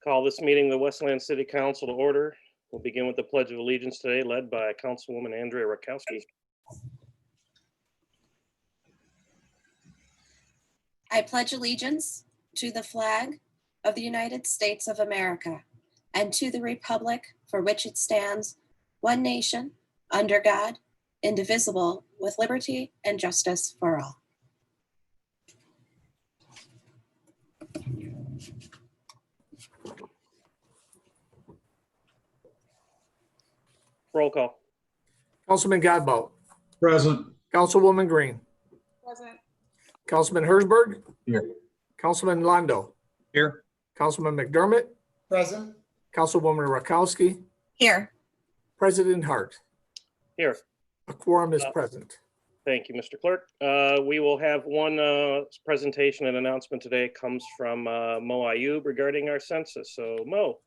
Call this meeting the Westland City Council to order. We'll begin with the Pledge of Allegiance today, led by Councilwoman Andrea Rakowski. I pledge allegiance to the flag of the United States of America and to the republic for which it stands, one nation, under God, indivisible, with liberty and justice for all. Roll call. Councilman Godbout. Present. Councilwoman Green. Present. Councilman Herzberg. Here. Councilman Londo. Here. Councilman McDermott. Present. Councilwoman Rakowski. Here. President Hart. Here. A quorum is present. Thank you, Mr. Clerk. We will have one presentation and announcement today. It comes from Mo Ayub regarding our census. So Mo,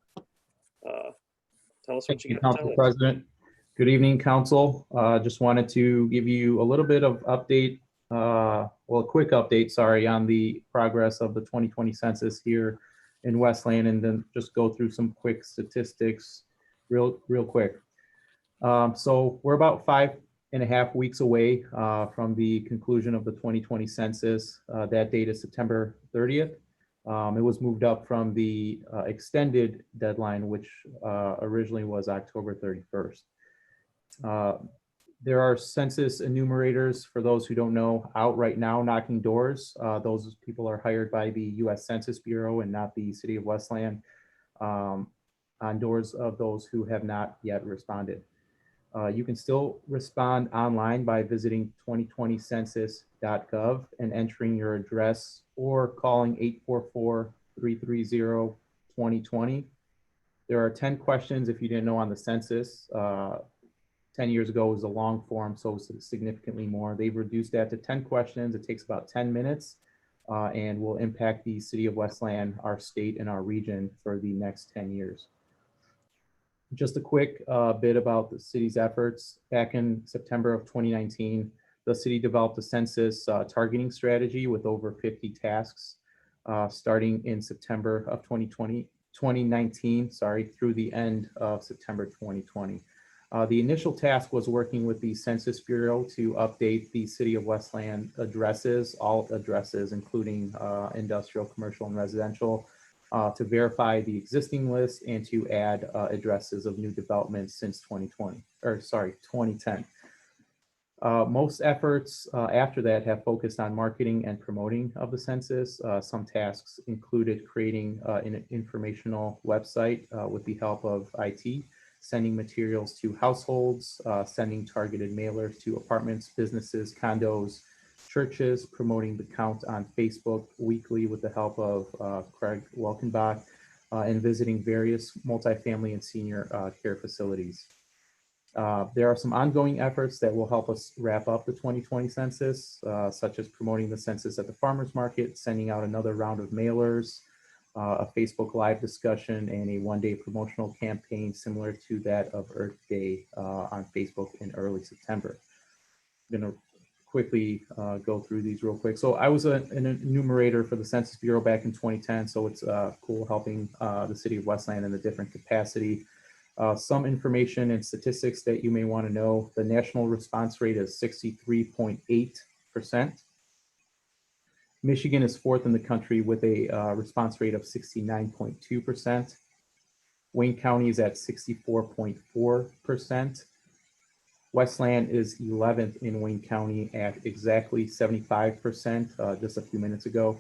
tell us what you got to tell Council us. President. Good evening, Council. Just wanted to give you a little bit of update, a quick update, sorry, on the progress of the 2020 census here in Westland, and then just go through some quick statistics real quick. So we're about 5.5 weeks away from the conclusion of the 2020 census. That date is September 30th. It was moved up from the extended deadline, which originally was October 31st. There are census enumerators, for those who don't know, out right now knocking doors. Those people are hired by the U.S. Census Bureau and not the City of Westland, on doors of those who have not yet responded. You can still respond online by visiting 2020census.gov and entering your address or calling 844-330-2020. There are 10 questions, if you didn't know, on the census. 10 years ago was a long form, so significantly more. They've reduced that to 10 questions. It takes about 10 minutes and will impact the City of Westland, our state, and our region for the next 10 years. Just a quick bit about the city's efforts. Back in September of 2019, the city developed a census targeting strategy with over 50 tasks starting in September of 2019, through the end of September 2020. The initial task was working with the Census Bureau to update the City of Westland addresses, all addresses, including industrial, commercial, and residential, to verify the existing list and to add addresses of new developments since 2010. Most efforts after that have focused on marketing and promoting of the census. Some tasks included creating an informational website with the help of IT, sending materials to households, sending targeted mailers to apartments, businesses, condos, churches, promoting the count on Facebook weekly with the help of Craig Welkenbach, and visiting various multifamily and senior care facilities. There are some ongoing efforts that will help us wrap up the 2020 census, such as promoting the census at the farmers market, sending out another round of mailers, a Facebook Live discussion, and a one-day promotional campaign similar to that of Earth Day on Facebook in early September. I'm going to quickly go through these real quick. So I was an enumerator for the Census Bureau back in 2010, so it's cool helping the City of Westland in a different capacity. Some information and statistics that you may want to know. The national response rate is 63.8%. Michigan is fourth in the country with a response rate of 69.2%. Wayne County is at 64.4%. Westland is 11th in Wayne County at exactly 75% just a few minutes ago.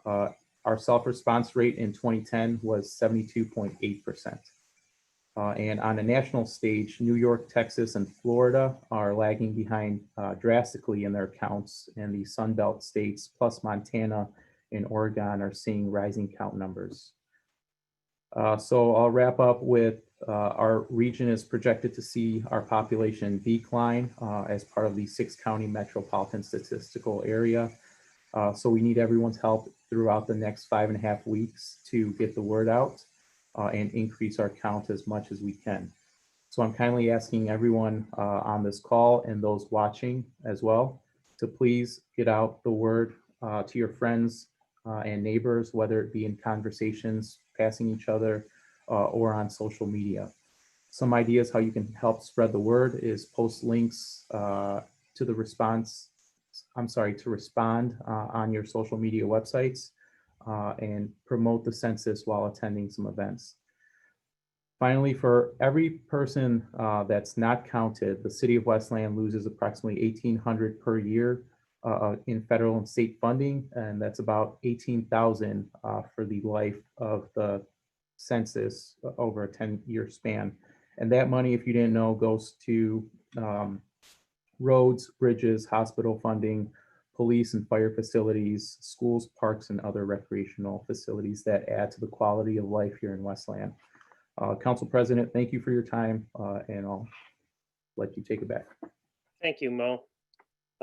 Our self-response rate in 2010 was 72.8%. And on a national stage, New York, Texas, and Florida are lagging behind drastically in their counts, and the Sun Belt states plus Montana and Oregon are seeing rising count numbers. So I'll wrap up with our region is projected to see our population decline as part of the 6-county metropolitan statistical area. So we need everyone's help throughout the next 5.5 weeks to get the word out and increase our count as much as we can. So I'm kindly asking everyone on this call and those watching as well to please get out the word to your friends and neighbors, whether it be in conversations passing each other, or on social media. Some ideas how you can help spread the word is post links to respond on your social media websites, and promote the census while attending some events. Finally, for every person that's not counted, the city of Westland loses approximately $1,800 per year in federal and state funding, and that's about $18,000 for the life of the census over a 10-year span. And that money, if you didn't know, goes to roads, bridges, hospital funding, police and fire facilities, schools, parks, and other recreational facilities that add to the quality of life here in Westland. Council President, thank you for your time, and I'll let you take it back. Thank you, Mo.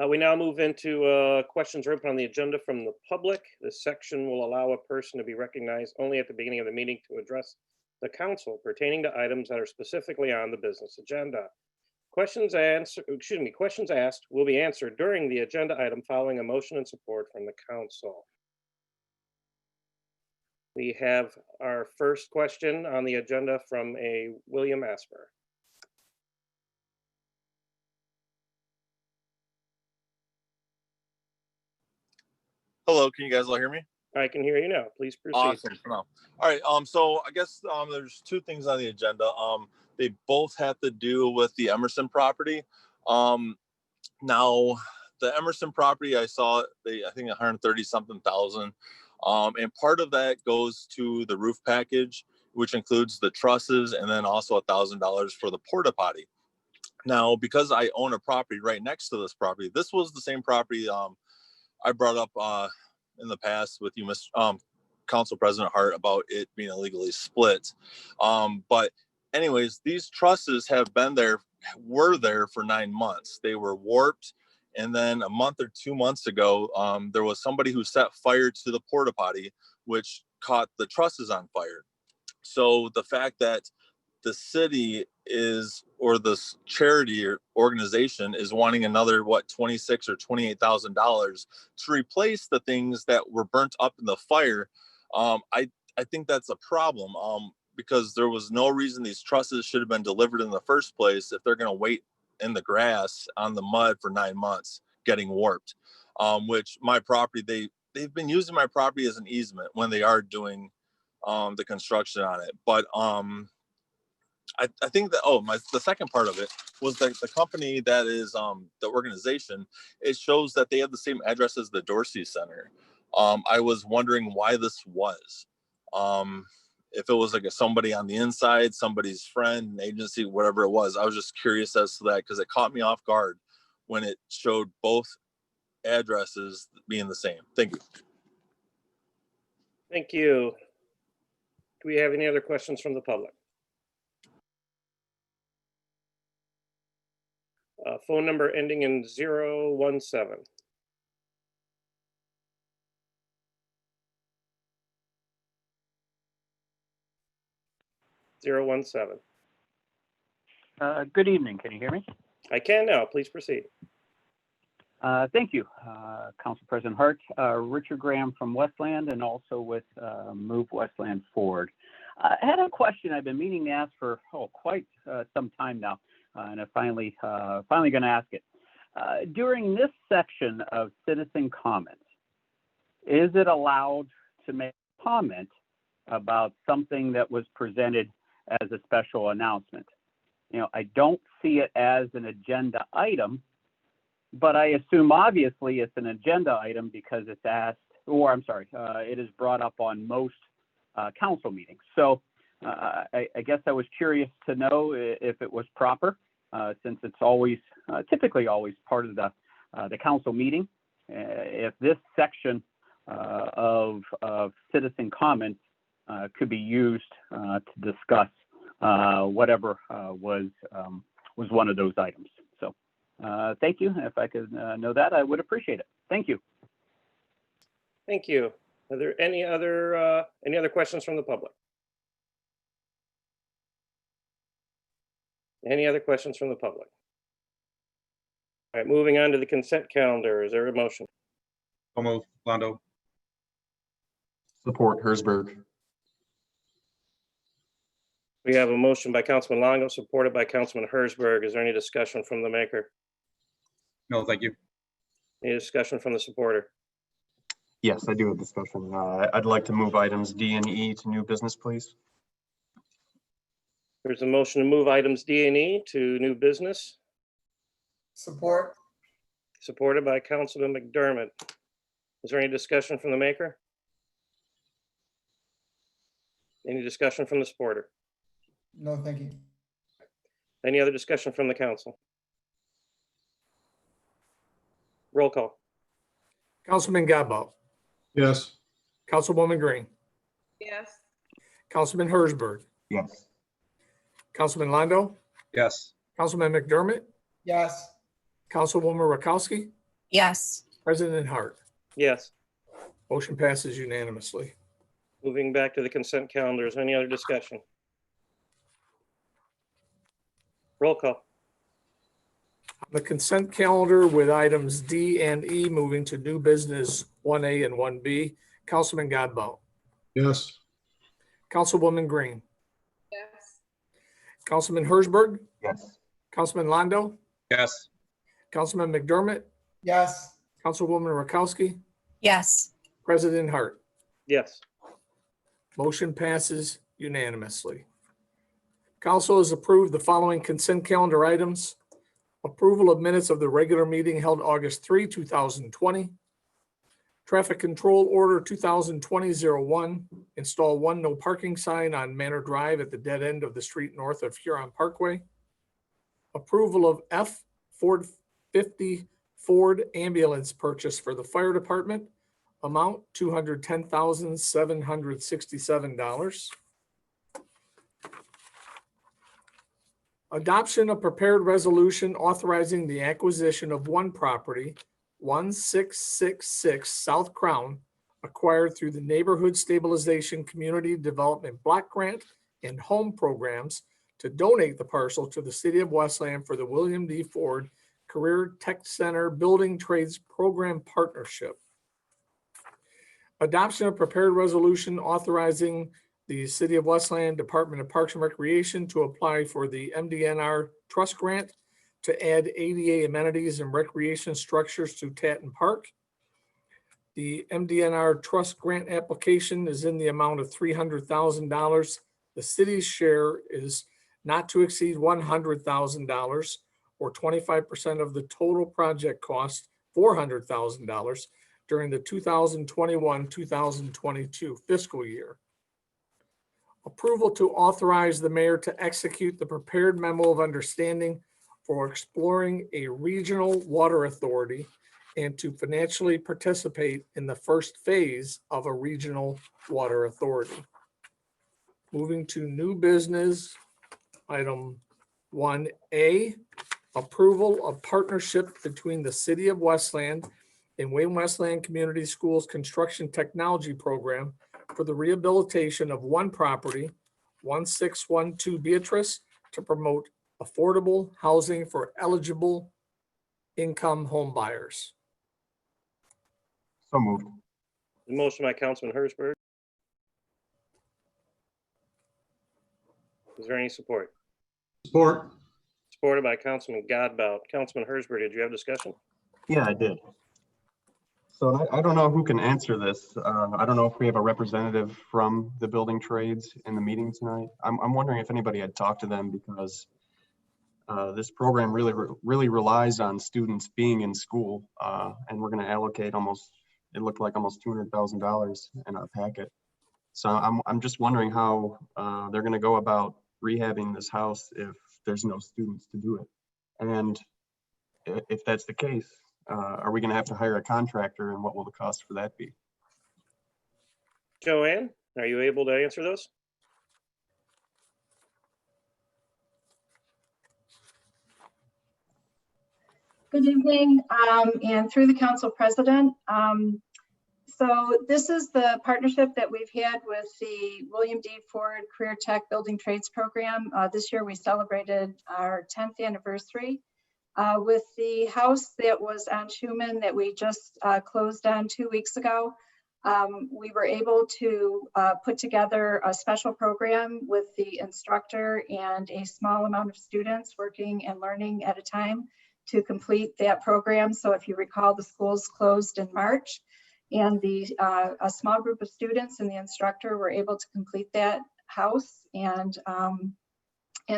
We now move into questions written on the agenda from the public. This section will allow a person to be recognized only at the beginning of the meeting to address the council pertaining to items that are specifically on the business agenda. Questions asked will be answered during the agenda item following a motion and support from the council. We have our first question on the agenda from a William Asper. Hello, can you guys all hear me? I can hear you now. Please proceed. Awesome. All right. So I guess there's two things on the agenda. They both have to do with the Emerson property. Now, the Emerson property, I saw I think 130 something thousand. And part of that goes to the roof package, which includes the trusses and then also $1,000 for the porta potty. Now, because I own a property right next to this property, this was the same property I brought up in the past with you, Council President Hart, about it being illegally split. But anyways, these trusses were there for 9 months. They were warped. And then a month or 2 months ago, there was somebody who set fire to the porta potty, which caught the trusses on fire. So the fact that the city or this charity or organization is wanting another, $26,000 or $28,000 to replace the things that were burnt up in the fire, I think that's a problem, because there was no reason these trusses should have been delivered in the first place if they're going to wait in the grass on the mud for 9 months getting warped, which my property, they've been using my property as an easement when they are doing the construction on it. But I think that, the second part of it was that the company that is the organization, it shows that they have the same address as the Dorsey Center. I was wondering why this was. If it was like somebody on the inside, somebody's friend, an agency, whatever it was. I was just curious as to that because it caught me off guard when it showed both addresses being the same. Thank you. Thank you. Do we have any other questions from the public? Phone number ending in 017. Good evening. Can you hear me? I can now. Please proceed. Thank you, Council President Hart. Richard Graham from Westland and also with Move Westland Forward. I had a question I've been meaning to ask for quite some time now, and I'm finally going to ask it. During this section of citizen comments, is it allowed to make a comment about something that was presented as a special announcement? I don't see it as an agenda item, but I assume obviously it's an agenda item because it's it is brought up on most council meetings. So I guess I was curious to know if it was proper, since it's always, typically always part of the council meeting. If this section of citizen comments could be used to discuss whatever was one of those items. So thank you. If I could know that, I would appreciate it. Thank you. Thank you. Are there any other questions from the public? Any other questions from the public? All right, moving on to the consent calendar. Is there a motion? So moved, Londo. Support, Hersberg. We have a motion by Councilman Longo, supported by Councilman Herzberg. Is there any discussion from the maker? No, thank you. Any discussion from the supporter? Yes, I do have discussion. I'd like to move items D and E to new business, please. There's a motion to move items D and E to new business, Support. supported by Councilman McDermott. Is there any discussion from the maker? Any discussion from the supporter? No, thank you. Any other discussion from the council? Roll call. Councilman Godbout, Yes. Councilwoman Green, yes, Councilman Herzberg, Yes. Councilman Londo, Yes. Councilman McDermott, Yes. Councilwoman Rakowski, yes, President Hart. Yes. Motion passes unanimously. Moving back to the consent calendar. Is there any other discussion? Roll call. The consent calendar with items D and E moving to new business 1A and 1B. Councilman Godbout, Yes. Councilwoman Green, yes, Councilman Herzberg, Yes. Councilman Londo, Yes. Councilman McDermott, Yes. Councilwoman Rakowski, yes, President Hart. Yes. Motion passes unanimously. Council has approved the following consent calendar items. Approval of minutes of the regular meeting held August 3, 2020. Traffic Control Order 2020-01, install one no parking sign on Manor Drive at the dead end of the street north of Huron Parkway. Approval of F-450 Ford ambulance purchase for the fire department, amount $210,767. Adoption of prepared resolution authorizing the acquisition of one property, 1666 South Crown, acquired through the Neighborhood Stabilization Community Development Block Grant and Home Programs to donate the parcel to the City of Westland for the William D. Ford Career Tech Center Building Trades Program Partnership. Adoption of prepared resolution authorizing the City of Westland Department of Parks and Recreation to apply for the MDNR Trust Grant to add ADA amenities and recreation structures to Tatton Park. The MDNR Trust Grant application is in the amount of $300,000. The city's share is not to exceed $100,000 or 25% of the total project cost, $400,000 during the 2021-2022 fiscal year. Approval to authorize the mayor to execute the prepared memo of understanding for exploring a regional water authority and to financially participate in the first phase of a regional water authority. Moving to new business, item 1A, approval of partnership between the City of Westland and Wayne Westland Community Schools Construction Technology Program for the rehabilitation of one property, 1612 Beatrice, to promote affordable housing for eligible income home buyers. So moved. The motion by Councilman Herzberg. Is there any support? Support. Supported by Councilman Godbout. Councilman Herzberg, did you have discussion? Yeah, I did. So I don't know who can answer this. I don't know if we have a representative from the building trades in the meeting tonight. I'm wondering if anybody had talked to them because this program really relies on students being in school, and we're going to allocate it looked like almost $200,000 in our packet. So I'm just wondering how they're going to go about rehabbing this house if there's no students to do it. And if that's the case, are we going to have to hire a contractor, and what will the cost for that be? Joanne, are you able to answer those? Good evening, and through the council president. So this is the partnership that we've had with the William D. Ford Career Tech Building Trades Program. This year we celebrated our 10th anniversary with the house that was on Schuman that we just closed on 2 weeks ago. We were able to put together a special program with the instructor and a small amount of students working and learning at a time to complete that program. So if you recall, the schools closed in March, and a small group of students and the instructor were able to complete that house. And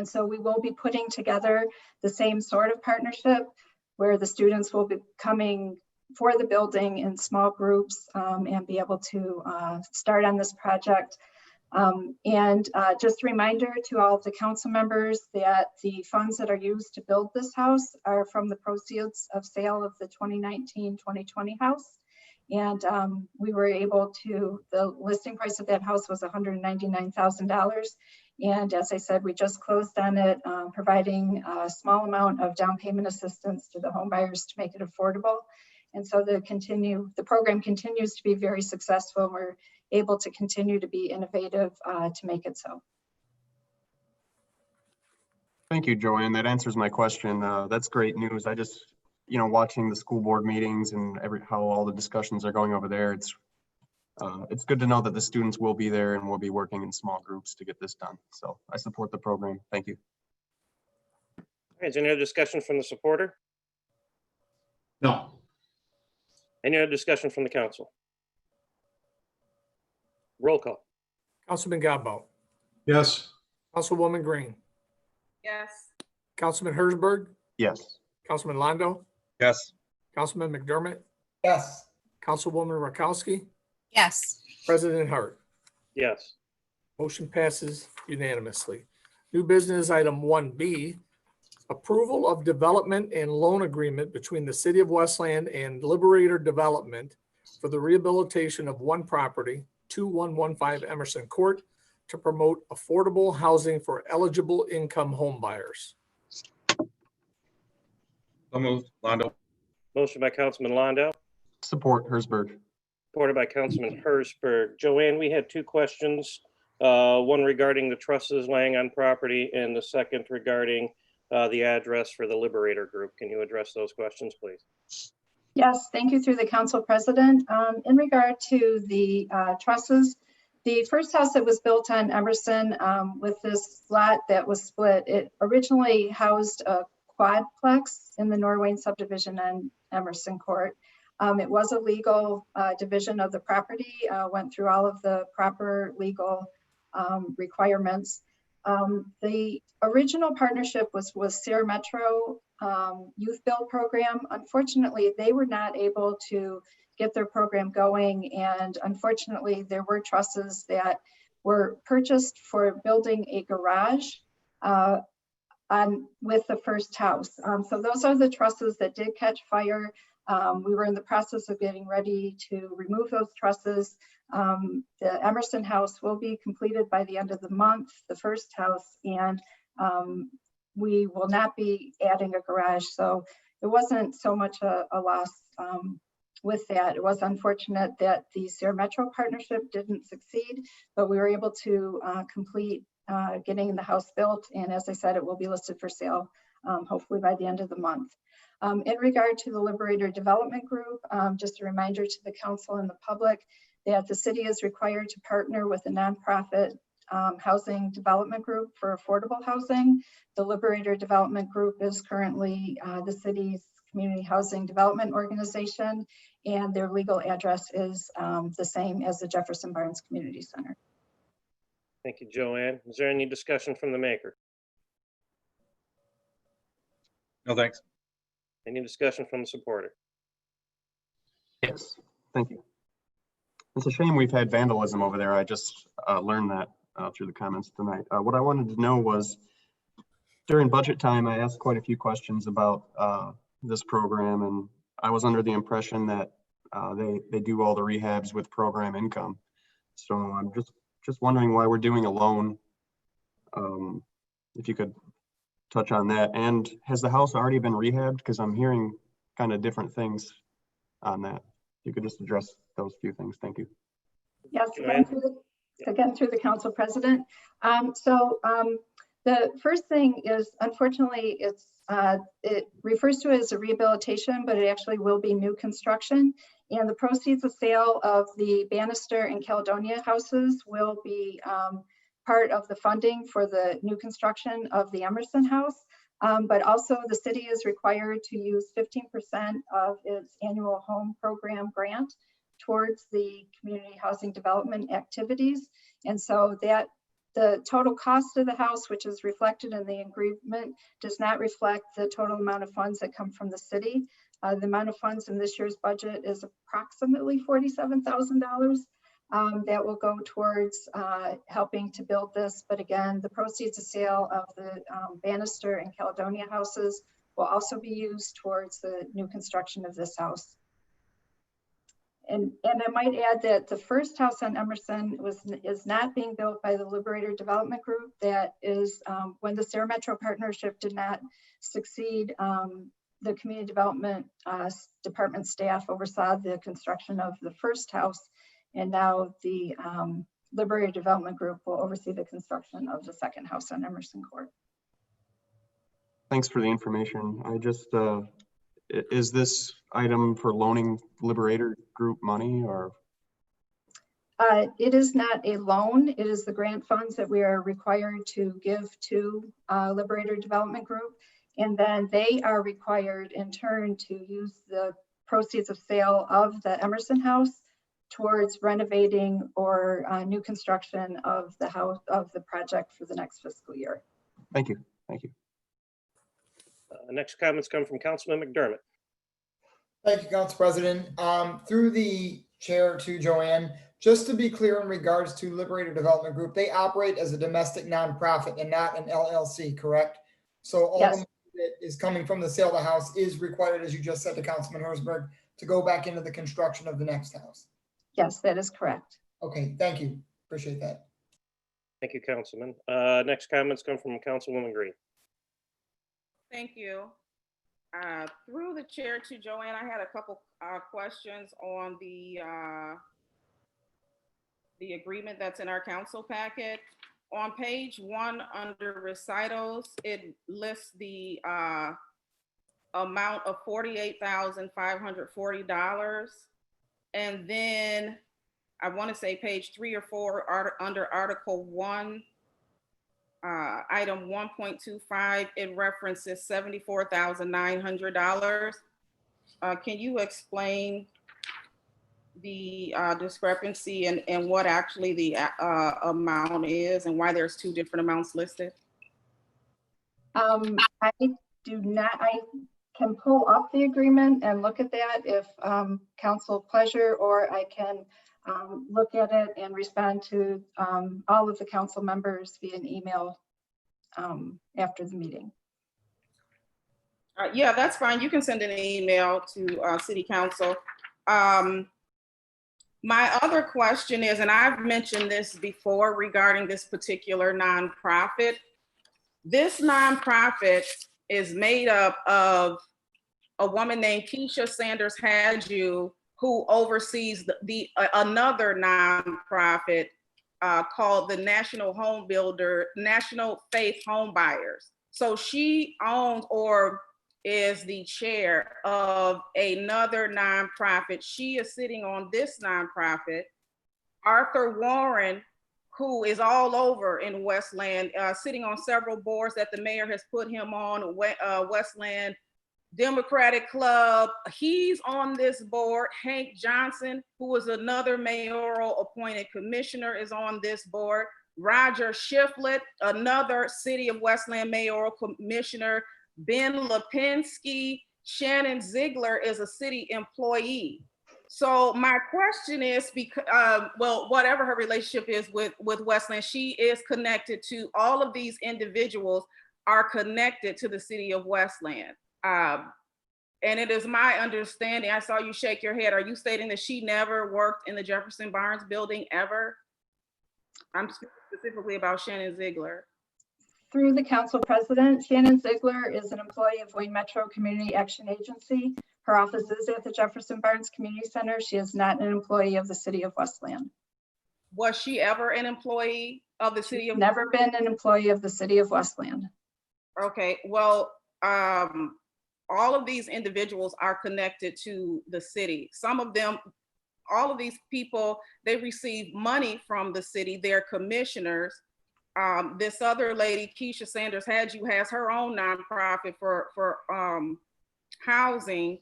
so we will be putting together the same sort of partnership where the students will be coming for the building in small groups and be able to start on this project. Just a reminder to all of the council members that the funds that are used to build this house are from the proceeds of sale of the 2019-2020 house. And we were able to, the listing price of that house was $199,000. And as I said, we just closed on it, providing a small amount of down payment assistance to the home buyers to make it affordable. And so the program continues to be very successful. We're able to continue to be innovative to make it so. Thank you, Joanne. That answers my question. That's great news. I just, watching the school board meetings and how all the discussions are going over there, it's good to know that the students will be there and will be working in small groups to get this done. So I support the program. Thank you. All right, is there any other discussion from the supporter? No. Any other discussion from the council? Roll call. Councilman Godbout, Yes. Councilwoman Green, Yes. Councilman Herzberg, Yes. Councilman Londo, Yes. Councilman McDermott, yes, Councilwoman Rakowski, Yes. President Hart. Yes. Motion passes unanimously. New business item 1B, approval of development and loan agreement between the City of Westland and Liberator Development for the rehabilitation of one property, 2115 Emerson Court, to promote affordable housing for eligible income home buyers. So moved. Londo. Motion by Councilman Londo, Support Herzberg. supported by Councilman Herzberg. Joanne, we had two questions. One regarding the trusses laying on property and the second regarding the address for the Liberator Group. Can you address those questions, please? Yes, thank you through the council president. In regard to the trusses, the first house that was built on Emerson with this lot that was split, it originally housed a quadplex in the Norwayne subdivision on Emerson Court. It was a legal division of the property, went through all of the proper legal requirements. The original partnership was Sierra Metro Youth Build Program. Unfortunately, they were not able to get their program going, and unfortunately, there were trusses that were purchased for building a garage with the first house. So those are the trusses that did catch fire. We were in the process of getting ready to remove those trusses. The Emerson house will be completed by the end of the month, the first house, and we will not be adding a garage. So it wasn't so much a loss with that. It was unfortunate that the Sierra Metro partnership didn't succeed, but we were able to complete getting the house built. And as I said, it will be listed for sale, hopefully by the end of the month. In regard to the Liberator Development Group, just a reminder to the council and the public that the city is required to partner with a nonprofit housing development group for affordable housing. The Liberator Development Group is currently the city's community housing development organization, and their legal address is the same as the Jefferson Barnes Community Center. Thank you, Joanne. Is there any discussion from the maker? No, thanks. Any discussion from the supporter? Yes. Thank you. It's a shame we've had vandalism over there. I just learned that through the comments tonight. What I wanted to know was, during budget time, I asked quite a few questions about this program, and I was under the impression that they do all the rehabs with program income. So I'm just wondering why we're doing a loan. If you could touch on that. And has the house already been rehabbed? Because I'm hearing kind of different things on that. You could just address those few things. Thank you. Yes, again through the council president. The first thing is, unfortunately, it's It refers to it as a rehabilitation, but it actually will be new construction. And the proceeds of sale of the Bannister and Caledonia houses will be part of the funding for the new construction of the Emerson House. But also the city is required to use 15% of its annual home program grant towards the community housing development activities. And so that the total cost of the house, which is reflected in the agreement, does not reflect the total amount of funds that come from the city. The amount of funds in this year's budget is approximately $47,000 that will go towards helping to build this. But again, the proceeds of sale of the Bannister and Caledonia houses will also be used towards the new construction of this house. And I might add that the first house on Emerson is not being built by the Liberator Development Group. That is when the Sarah Metro Partnership did not succeed, the Community Development Department staff oversaw the construction of the first house, and now the Liberator Development Group will oversee the construction of the second house on Emerson Court. Thanks for the information. I just, is this item for loaning Liberator Group money or? It is not a loan. It is the grant funds that we are required to give to Liberator Development Group. And then they are required in turn to use the proceeds of sale of the Emerson House towards renovating or new construction of the house, of the project for the next fiscal year. Thank you. Thank you. Next comments come from Councilman McDermott. Thank you, Council President. Through the chair to Joanne, just to be clear in regards to Liberator Development Group, they operate as a domestic nonprofit and not an LLC, correct? So all the money that is coming from the sale of the house is required, as you just said to Councilman Herzberg, to go back into the construction of the next house. Yes, that is correct. Okay, thank you. Appreciate that. Thank you, Councilman. Next comments come from Councilwoman Green. Thank you. Through the chair to Joanne, I had a couple questions on the agreement that's in our council packet. On page 1 under recitals, it lists the amount of $48,540. And then I want to say page 3 or 4 under Article 1, item 1.25, it references $74,900. Can you explain the discrepancy and what actually the amount is and why there's 2 different amounts listed? I do not, I can pull up the agreement and look at that if council pleasure, or I can look at it and respond to all of the council members via an email after the meeting. Yeah, that's fine. You can send an email to City Council. My other question is, and I've mentioned this before regarding this particular nonprofit. This nonprofit is made up of a woman named Keisha Sanders Hadju, who oversees another nonprofit called the National Faith Home Buyers. So she owns or is the chair of another nonprofit. She is sitting on this nonprofit. Arthur Warren, who is all over in Westland, sitting on several boards that the mayor has put him on, Westland Democratic Club. He's on this board. Hank Johnson, who is another mayoral appointed commissioner, is on this board. Roger Shiflett, another City of Westland mayoral commissioner. Ben Lipinski, Shannon Ziegler is a city employee. So my question is, because, well, whatever her relationship is with Westland, she is connected to all of these individuals are connected to the City of Westland. And it is my understanding, I saw you shake your head. Are you stating that she never worked in the Jefferson Barnes building ever? I'm specifically about Shannon Ziegler. Through the council president, Shannon Ziegler is an employee of Wayne Metro Community Action Agency. Her office is at the Jefferson Barnes Community Center. She is not an employee of the City of Westland. Was she ever an employee of the City of Never been an employee of the City of Westland. Okay, well, all of these individuals are connected to the city. Some of them, all of these people, they receive money from the city. They're commissioners. This other lady, Keisha Sanders Hadju, has her own nonprofit for housing.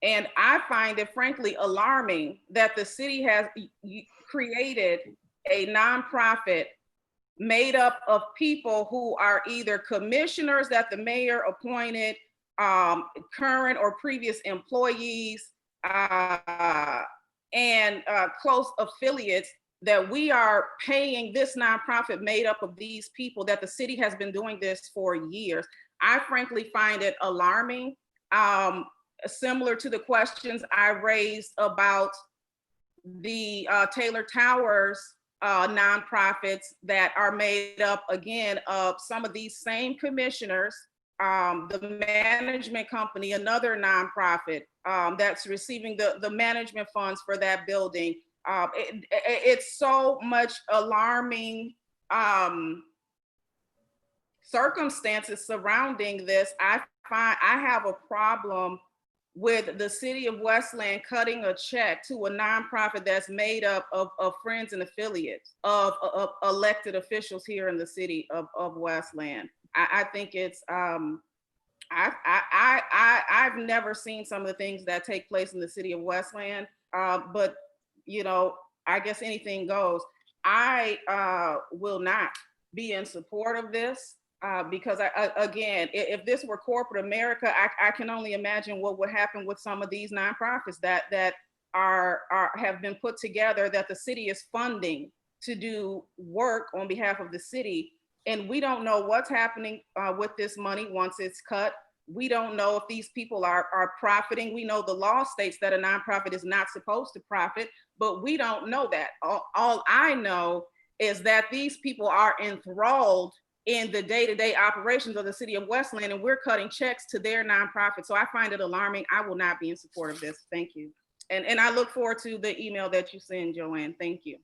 And I find it frankly alarming that the city has created a nonprofit made up of people who are either commissioners that the mayor appointed, current or previous employees, and close affiliates, that we are paying this nonprofit made up of these people, that the city has been doing this for years. I frankly find it alarming. Similar to the questions I raised about the Taylor Towers nonprofits that are made up again of some of these same commissioners, the management company, another nonprofit that's receiving the management funds for that building. It's so much alarming circumstances surrounding this. I have a problem with the city of Westland cutting a check to a nonprofit that's made up of friends and affiliates of elected officials here in the city of Westland. I think it's I've never seen some of the things that take place in the city of Westland, but you know, I guess anything goes. I will not be in support of this. Because again, if this were corporate America, I can only imagine what would happen with some of these nonprofits that have been put together, that the city is funding to do work on behalf of the city. And we don't know what's happening with this money once it's cut. We don't know if these people are profiting. We know the law states that a nonprofit is not supposed to profit, but we don't know that. All I know is that these people are enthralled in the day-to-day operations of the city of Westland, and we're cutting checks to their nonprofit. So I find it alarming. I will not be in support of this. Thank you. And I look forward to the email that you send, Joanne. Thank you.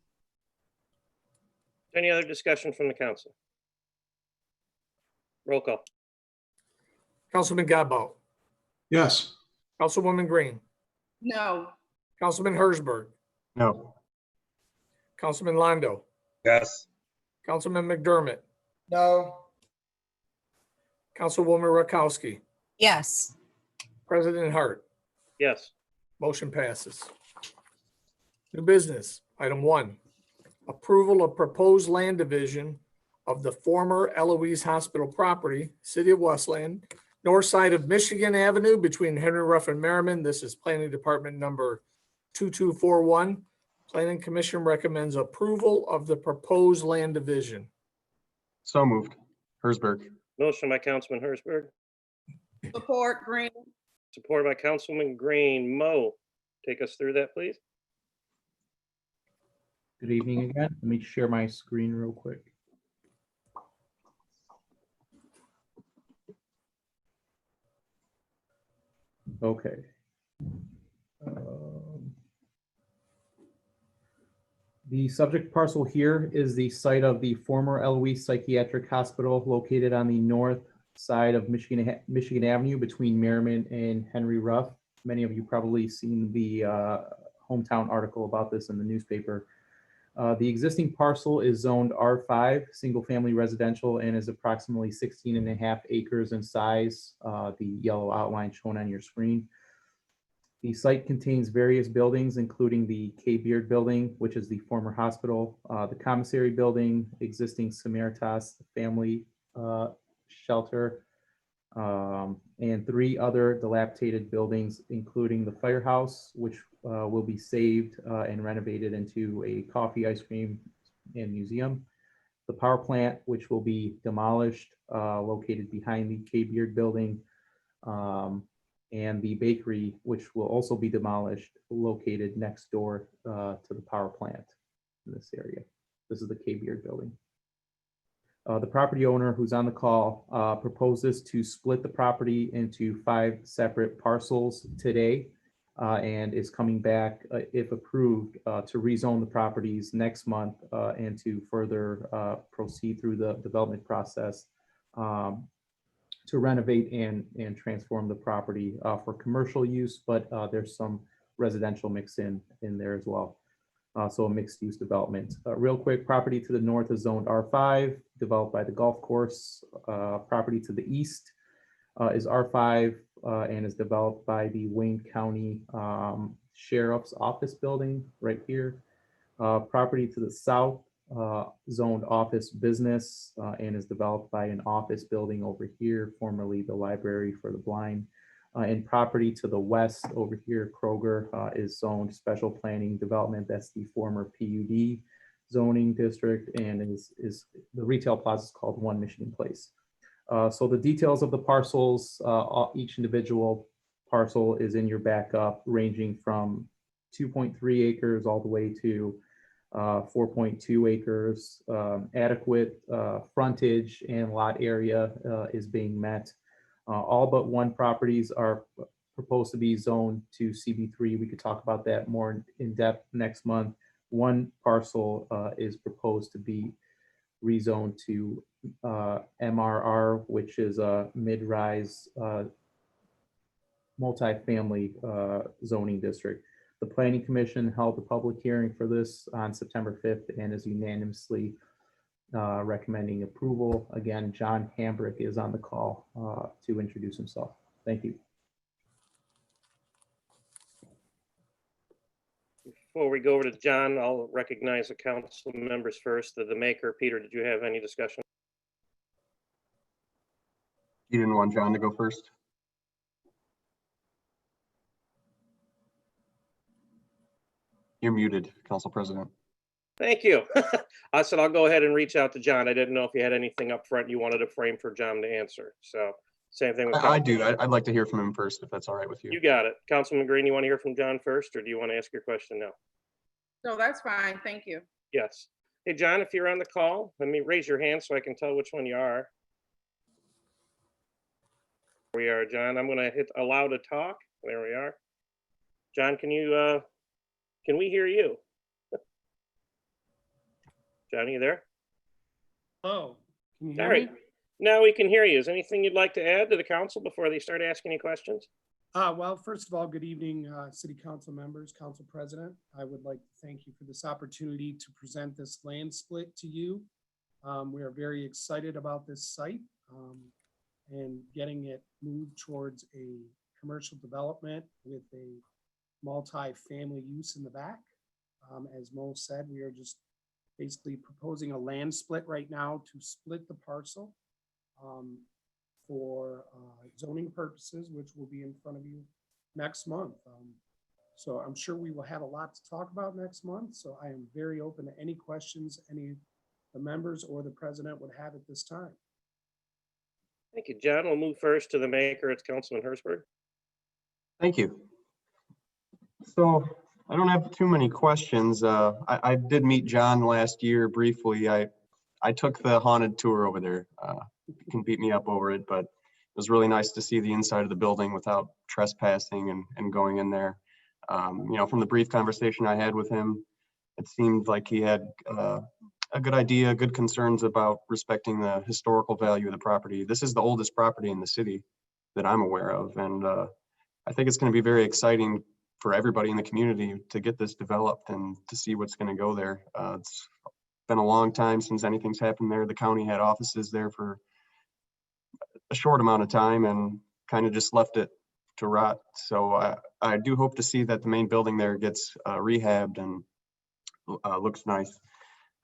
Any other discussion from the council? Roll call. Councilman Godbout, Yes. Councilwoman Green, No. Councilman Hersberg, No. Councilman Londo, Yes. Councilman McDermott, No. Councilwoman Rakowski, Yes. President Hart. Yes. Motion passes. New business, item 1, approval of proposed land division of the former Eloise Hospital property, City of Westland, north side of Michigan Avenue between Henry Ruff and Merriman. This is Planning Department number 2241. Planning Commission recommends approval of the proposed land division. So moved. Hersberg. Motion by Councilman Hersberg, Support, Green. supported by Councilwoman Green. Mo, take us through that, please. Good evening again. Let me share my screen real quick. Okay. The subject parcel here is the site of the former Eloise Psychiatric Hospital located on the north side of Michigan Avenue between Merriman and Henry Ruff. Many of you probably seen the hometown article about this in the newspaper. The existing parcel is zoned R5, single family residential, and is approximately 16.5 acres in size, the yellow outline shown on your screen. The site contains various buildings, including the K. Beard Building, which is the former hospital, the commissary building, existing Samaritas family shelter, and 3 other dilapidated buildings, including the firehouse, which will be saved and renovated into a coffee, ice cream, and museum. The power plant, which will be demolished, located behind the K. Beard Building, and the bakery, which will also be demolished, located next door to the power plant in this area. This is the K. Beard Building. The property owner who's on the call proposes to split the property into 5 separate parcels today and is coming back, if approved, to rezone the properties next month and to further proceed through the development process to renovate and transform the property for commercial use, but there's some residential mix in there as well. So a mixed use development. Real quick, property to the north is zoned R5, developed by the golf course. Property to the east is R5 and is developed by the Wayne County Sheriff's Office building right here. Property to the south, zoned office business and is developed by an office building over here, formerly the library for the blind. And property to the west over here, Kroger, is zoned special planning development. That's the former PUD zoning district, and is the retail plaza is called One Michigan Place. So the details of the parcels, each individual parcel is in your backup, ranging from 2.3 acres all the way to 4.2 acres. Adequate frontage and lot area is being met. All but one properties are proposed to be zoned to CB3. We could talk about that more in depth next month. One parcel is proposed to be rezoned to MRR, which is a mid-rise multifamily zoning district. The Planning Commission held a public hearing for this on September 5th and is unanimously recommending approval. Again, John Hambrick is on the call to introduce himself. Thank you. Before we go over to John, I'll recognize the council members first. The maker, Peter, did you have any discussion? You didn't want John to go first? You're muted, Council President. Thank you. I said I'll go ahead and reach out to John. I didn't know if you had anything up front you wanted to frame for John to answer. So same thing with I do. I'd like to hear from him first, if that's all right with you. You got it. Councilman Green, you want to hear from John first, or do you want to ask your question now? No, that's fine. Thank you. Yes. Hey, John, if you're on the call, let me raise your hand so I can tell which one you are. There we are, John. I'm going to hit allow to talk. There we are. John, can we hear you? John, are you there? Oh, can you hear All right. me? Now we can hear you. Is there anything you'd like to add to the council before they start asking you questions? Well, first of all, good evening, City Council members, Council President. I would like to thank you for this opportunity to present this land split to you. We are very excited about this site and getting it moved towards a commercial development with a multi-family use in the back. As Mo said, we are just basically proposing a land split right now to split the parcel for zoning purposes, which will be in front of you next month. So I'm sure we will have a lot to talk about next month. So I am very open to any questions any of the members or the president would have at this time. Thank you, John. We'll move first to the maker. It's Councilman Hertzberg. Thank you. So I don't have too many questions. I did meet John last year briefly. I took the haunted tour over there. You can beat me up over it, but it was really nice to see the inside of the building without trespassing and going in there. You know, from the brief conversation I had with him, it seemed like he had a good idea, good concerns about respecting the historical value of the property. This is the oldest property in the city that I'm aware of. And I think it's going to be very exciting for everybody in the community to get this developed and to see what's going to go there. It's been a long time since anything's happened there. The county had offices there for a short amount of time and kind of just left it to rot. So I do hope to see that the main building there gets rehabbed and looks nice.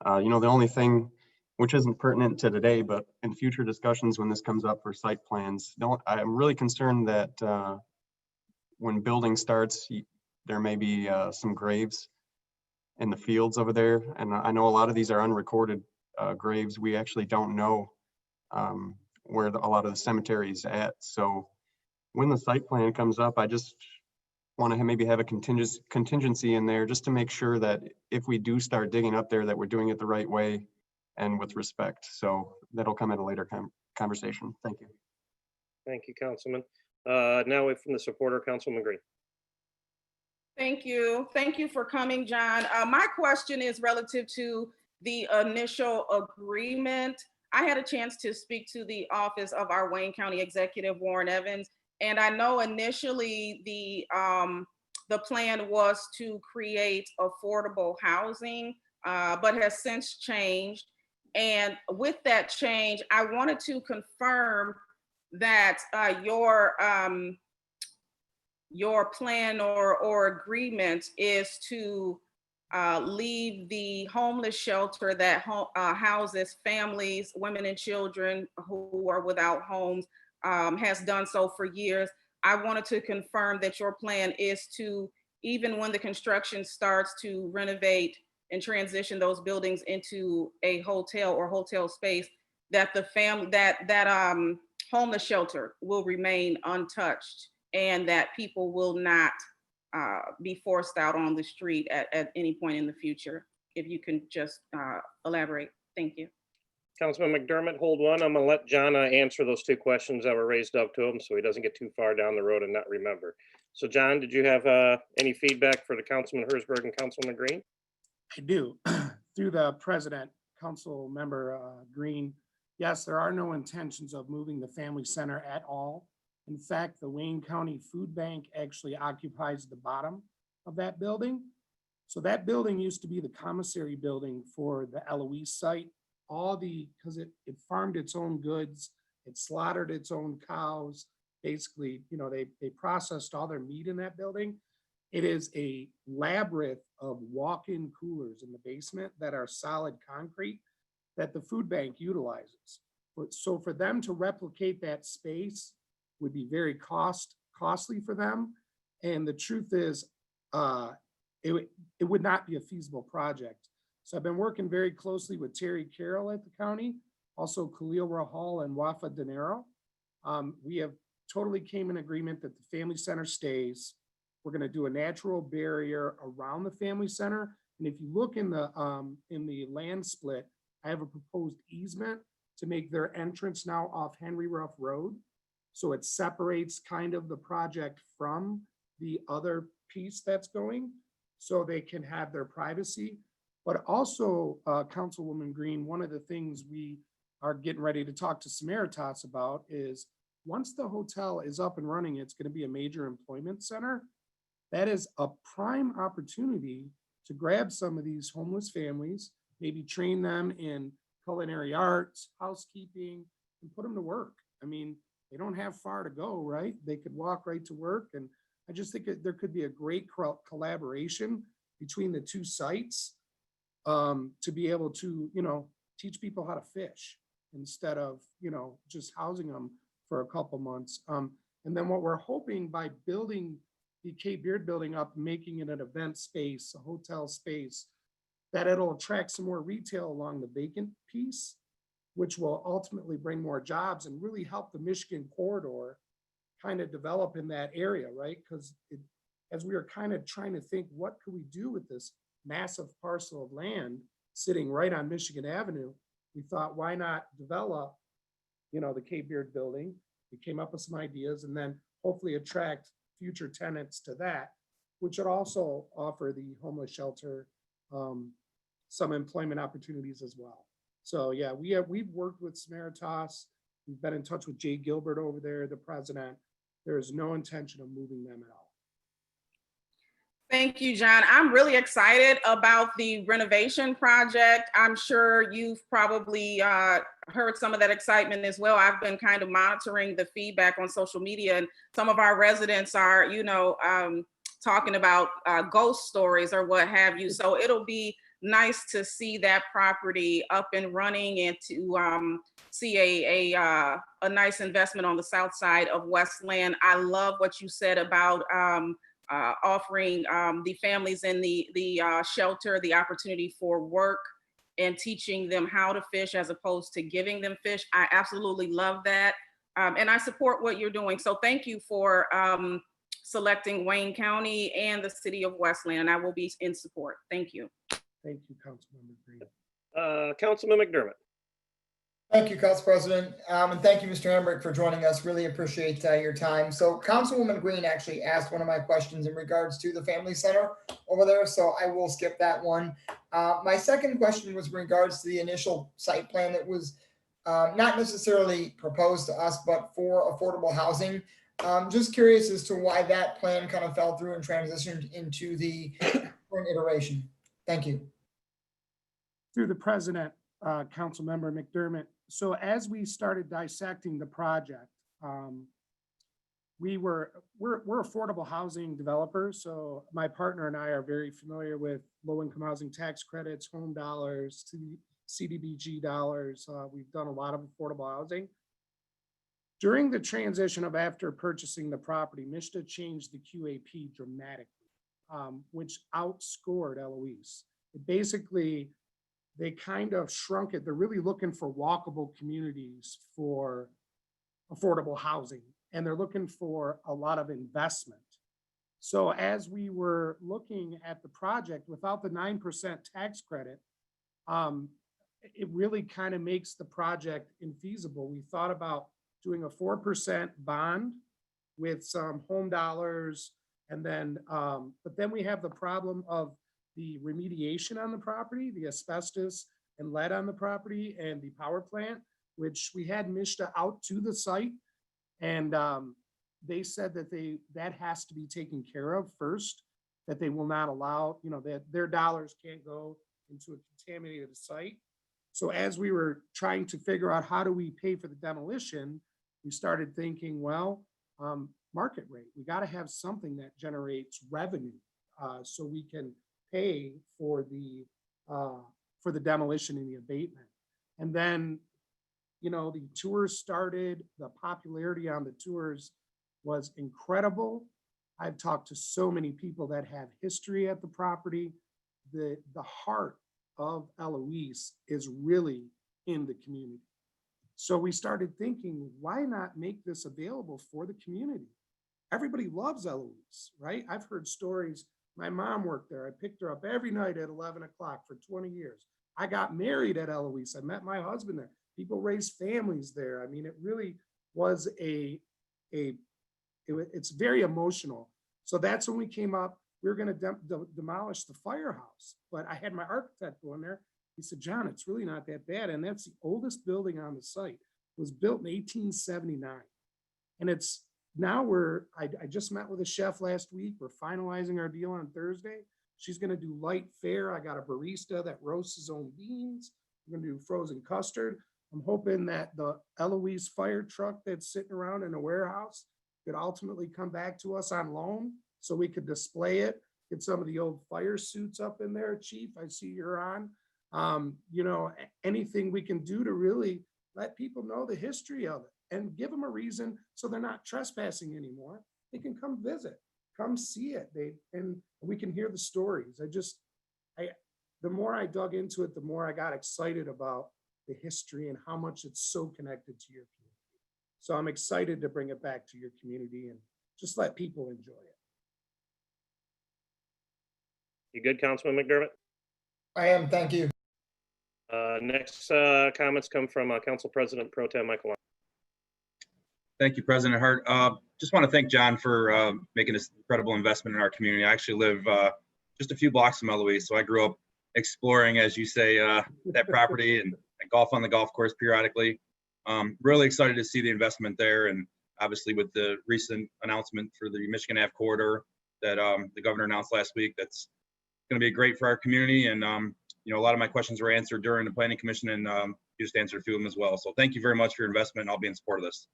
You know, the only thing which isn't pertinent to today, but in future discussions when this comes up for site plans, I'm really concerned that when building starts, there may be some graves in the fields over there. And I know a lot of these are unrecorded graves. We actually don't know where a lot of the cemetery is at. So when the site plan comes up, I just want to maybe have a contingency in there just to make sure that if we do start digging up there, that we're doing it the right way and with respect. So that'll come at a later conversation. Thank you. Thank you, Councilman. Now from the supporter, Councilman Green. Thank you. Thank you for coming, John. My question is relative to the initial agreement. I had a chance to speak to the office of our Wayne County Executive, Warren Evans, and I know initially the plan was to create affordable housing, but has since changed. And with that change, I wanted to confirm that your plan or agreement is to leave the homeless shelter that houses families, women and children who are without homes, has done so for years. I wanted to confirm that your plan is to, even when the construction starts, to renovate and transition those buildings into a hotel or hotel space, that the homeless shelter will remain untouched and that people will not be forced out on the street at any point in the future. If you can just elaborate. Thank you. Councilman McDermott, hold one. I'm gonna let John answer those two questions that were raised up to him so he doesn't get too far down the road and not remember. So John, did you have any feedback for the Councilman Hersberg and Councilman Green? I do. Through the president, Council Member Green, yes, there are no intentions of moving the family center at all. In fact, the Wayne County Food Bank actually occupies the bottom of that building. So that building used to be the commissary building for the Eloise site. Because it farmed its own goods, it slaughtered its own cows. Basically, they processed all their meat in that building. It is a labyrinth of walk-in coolers in the basement that are solid concrete that the food bank utilizes. So for them to replicate that space would be very costly for them. And the truth is, it would not be a feasible project. So I've been working very closely with Terry Carroll at the county, also Khalil Rahal and Wafa Dinero. We have totally came in agreement that the family center stays. We're going to do a natural barrier around the family center. And if you look in the land split, I have a proposed easement to make their entrance now off Henry Ruff Road. So it separates kind of the project from the other piece that's going, so they can have their privacy. But also, Councilwoman Green, one of the things we are getting ready to talk to Samaritas about is once the hotel is up and running, it's going to be a major employment center. That is a prime opportunity to grab some of these homeless families, maybe train them in culinary arts, housekeeping, and put them to work. I mean, they don't have far to go, right? They could walk right to work. And I just think there could be a great collaboration between the two sites to be able to, teach people how to fish instead of, just housing them for a couple months. And then what we're hoping by building the Cape Beard building up, making it an event space, a hotel space, that it'll attract some more retail along the vacant piece, which will ultimately bring more jobs and really help the Michigan corridor kind of develop in that area, right? Because as we are kind of trying to think, what could we do with this massive parcel of land sitting right on Michigan Avenue, we thought, why not develop, the Cape Beard building? We came up with some ideas and then hopefully attract future tenants to that, which would also offer the homeless shelter some employment opportunities as well. So yeah, we've worked with Samaritas. We've been in touch with Jay Gilbert over there, the president. There is no intention of moving them at all. Thank you, John. I'm really excited about the renovation project. I'm sure you've probably heard some of that excitement as well. I've been kind of monitoring the feedback on social media, and some of our residents are, talking about ghost stories or what have you. So it'll be nice to see that property up and running and to see a nice investment on the south side of Westland. I love what you said about offering the families in the shelter the opportunity for work and teaching them how to fish as opposed to giving them fish. I absolutely love that. And I support what you're doing. So thank you for selecting Wayne County and the city of Westland. I will be in support. Thank you. Thank you, Councilmember Green. Councilman McDermott. Thank you, Council President. And thank you, Mr. Hambrick, for joining us. Really appreciate your time. So Councilwoman Green actually asked one of my questions in regards to the family center over there. So I will skip that one. My second question was in regards to the initial site plan that was not necessarily proposed to us, but for affordable housing. Just curious as to why that plan kind of fell through and transitioned into the current iteration. Thank you. Through the president, Councilmember McDermott. So as we started dissecting the project, we're affordable housing developers. So my partner and I are very familiar with low-income housing tax credits, home dollars, CDBG dollars. We've done a lot of affordable housing. During the transition of after purchasing the property, MISTA changed the QAP dramatically, which outscored Eloise. Basically, they kind of shrunk it. They're really looking for walkable communities for affordable housing, and they're looking for a lot of investment. So as we were looking at the project without the 9% tax credit, it really kind of makes the project infeasible. We thought about doing a 4% bond with some home dollars, and then, but then we have the problem of the remediation on the property, the asbestos and lead on the property, and the power plant, which we had MISTA out to the site. And they said that that has to be taken care of first, that they will not allow, that their dollars can't go into a contaminated site. So as we were trying to figure out how do we pay for the demolition, we started thinking, well, market rate. We got to have something that generates revenue so we can pay for the demolition and the abatement. And then, the tours started. The popularity on the tours was incredible. I've talked to so many people that have history at the property. The heart of Eloise is really in the community. So we started thinking, why not make this available for the community? Everybody loves Eloise, right? I've heard stories. My mom worked there. I picked her up every night at 11 o'clock for 20 years. I got married at Eloise. I met my husband there. People raised families there. I mean, it really was it's very emotional. So that's when we came up. We were going to demolish the firehouse, but I had my architect go in there. He said, John, it's really not that bad. And that's the oldest building on the site. It was built in 1879. And it's now I just met with a chef last week. We're finalizing our deal on Thursday. She's going to do light fare. I got a barista that roasts his own beans. We're going to do frozen custard. I'm hoping that the Eloise fire truck that's sitting around in a warehouse could ultimately come back to us on loan so we could display it, get some of the old fire suits up in there, Chief. I see you're on. Anything we can do to really let people know the history of it and give them a reason so they're not trespassing anymore. They can come visit, come see it. And we can hear the stories. The more I dug into it, the more I got excited about the history and how much it's so connected to your community. So I'm excited to bring it back to your community and just let people enjoy it. You good, Councilman McDermott? I am, thank you. Next comments come from Council President Pro Tem Michael. Thank you, President Hart. Just want to thank John for making this incredible investment in our community. I actually live just a few blocks from Eloise, so I grew up exploring, as you say, that property and golf on the golf course periodically. Really excited to see the investment there, and obviously with the recent announcement for the Michigan Ave corridor that the governor announced last week, that's going to be great for our community. And a lot of my questions were answered during the Planning Commission, and you just answered a few of them as well. So thank you very much for your investment. I'll be in support of this.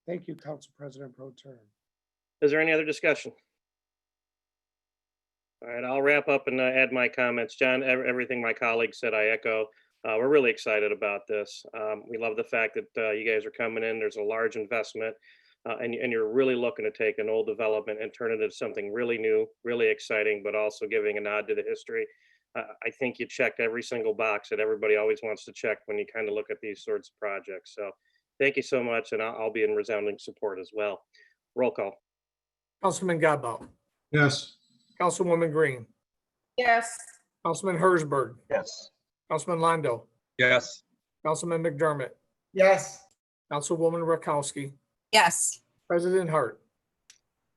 Thank you, Council President Pro Tem. Is there any other discussion? All right, I'll wrap up and add my comments. John, everything my colleagues said, I echo. We're really excited about this. We love the fact that you guys are coming in. There's a large investment, and you're really looking to take an old development and turn it into something really new, really exciting, but also giving a nod to the history. I think you checked every single box that everybody always wants to check when you kind of look at these sorts of projects. So thank you so much, and I'll be in resounding support as well. Roll call. Councilman Godbout. Yes. Councilwoman Green. Yes. Councilman Hersberg. Yes. Councilman Londo. Yes. Councilman McDermott. Yes. Councilwoman Rakowski. Yes. President Hart.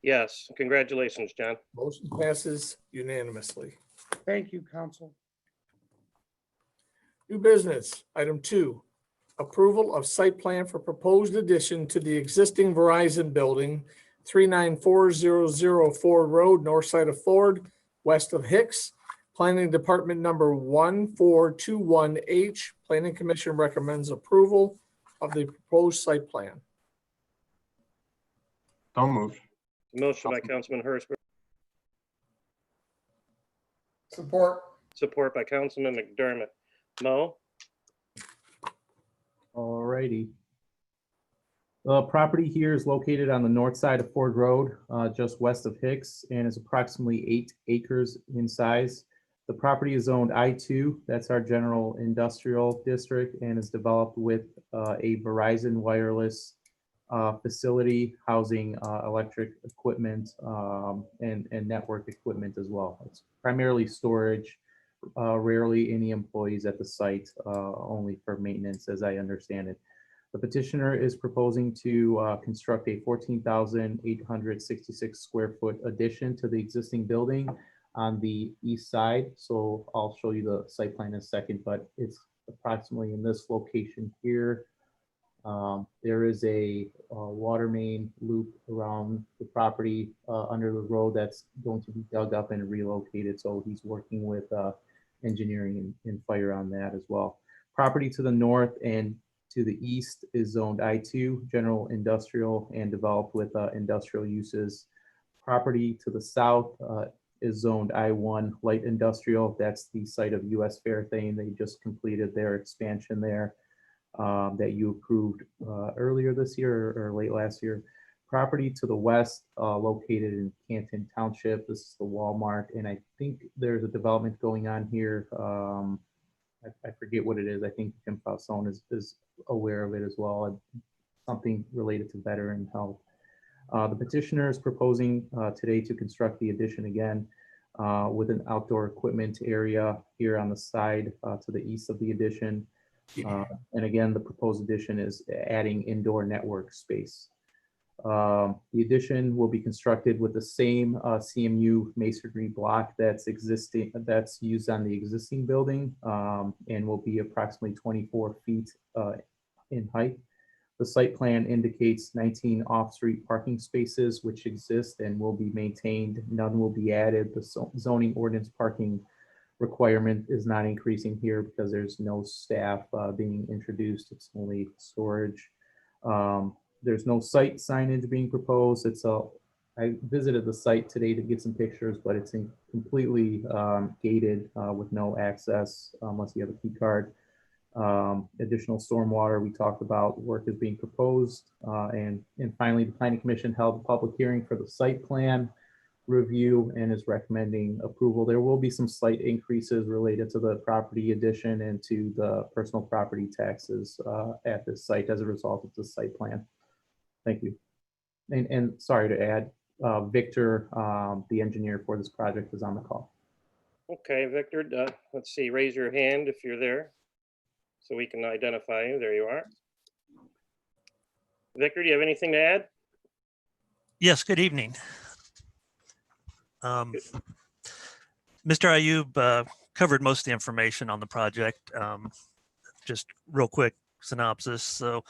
Yes, congratulations, John. Motion passes unanimously. Thank you, Council. New business, item 2, approval of site plan for proposed addition to the existing Verizon building, 39400 Ford Road, north side of Ford, west of Hicks. Planning Department number 1421H. Planning Commission recommends approval of the proposed site plan. So moved. Motion by Councilman Hurst, Support. support by Councilman McDermott. Mo? All righty. The property here is located on the north side of Ford Road, just west of Hicks, and is approximately 8 acres in size. The property is zoned I2, that's our general industrial district, and is developed with a Verizon wireless facility housing electric equipment and network equipment as well. It's primarily storage, rarely any employees at the site, only for maintenance, as I understand it. The petitioner is proposing to construct a 14,866 square foot addition to the existing building on the east side. So I'll show you the site plan in a second, but it's approximately in this location here. There is a water main loop around the property under the road that's going to be dug up and relocated. So he's working with engineering and fire on that as well. Property to the north and to the east is zoned I2, general industrial, and developed with industrial uses. Property to the south is zoned I1, light industrial. That's the site of US Fairthane. They just completed their expansion there that you approved earlier this year or late last year. Property to the west, located in Canton Township. This is the Walmart, and I think there's a development going on here. I forget what it is. I think Jim Fausone is aware of it as well. Something related to veteran health. The petitioner is proposing today to construct the addition again with an outdoor equipment area here on the side to the east of the addition. And again, the proposed addition is adding indoor network space. The addition will be constructed with the same CMU masonry block that's used on the existing building and will be approximately 24 feet in height. The site plan indicates 19 off-street parking spaces which exist and will be maintained. None will be added. The zoning ordinance parking requirement is not increasing here because there's no staff being introduced. It's only storage. There's no site signage being proposed. I visited the site today to get some pictures, but it's completely gated with no access unless you have a key card. Additional stormwater we talked about, work is being proposed. And finally, the Planning Commission held a public hearing for the site plan review and is recommending approval. There will be some slight increases related to the property addition and to the personal property taxes at this site as a result of the site plan. Thank you. And sorry to add, Victor, the engineer for this project, is on the call. Okay, Victor, let's see, raise your hand if you're there so we can identify you. There you are. Victor, do you have anything to add? Yes, good evening. Mr. Ayub covered most of the information on the project. Just real quick synopsis. So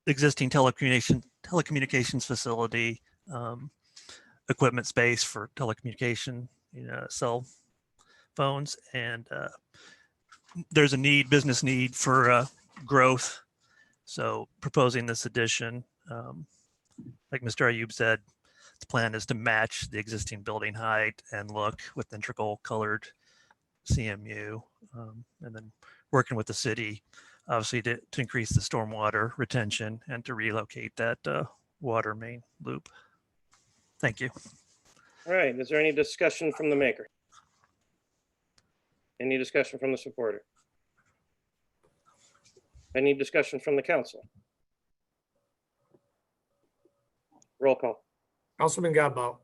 existing telecommunications facility, equipment space for telecommunication, cell phones, and there's a business need for growth. So proposing this addition, like Mr. Ayub said, the plan is to match the existing building height and look with integral colored CMU, and then working with the city, obviously to increase the stormwater retention and to relocate that water main loop. Thank you. All right, is there any discussion from the maker? Any discussion from the supporter? Any discussion from the council? Roll call. Councilman Godbout.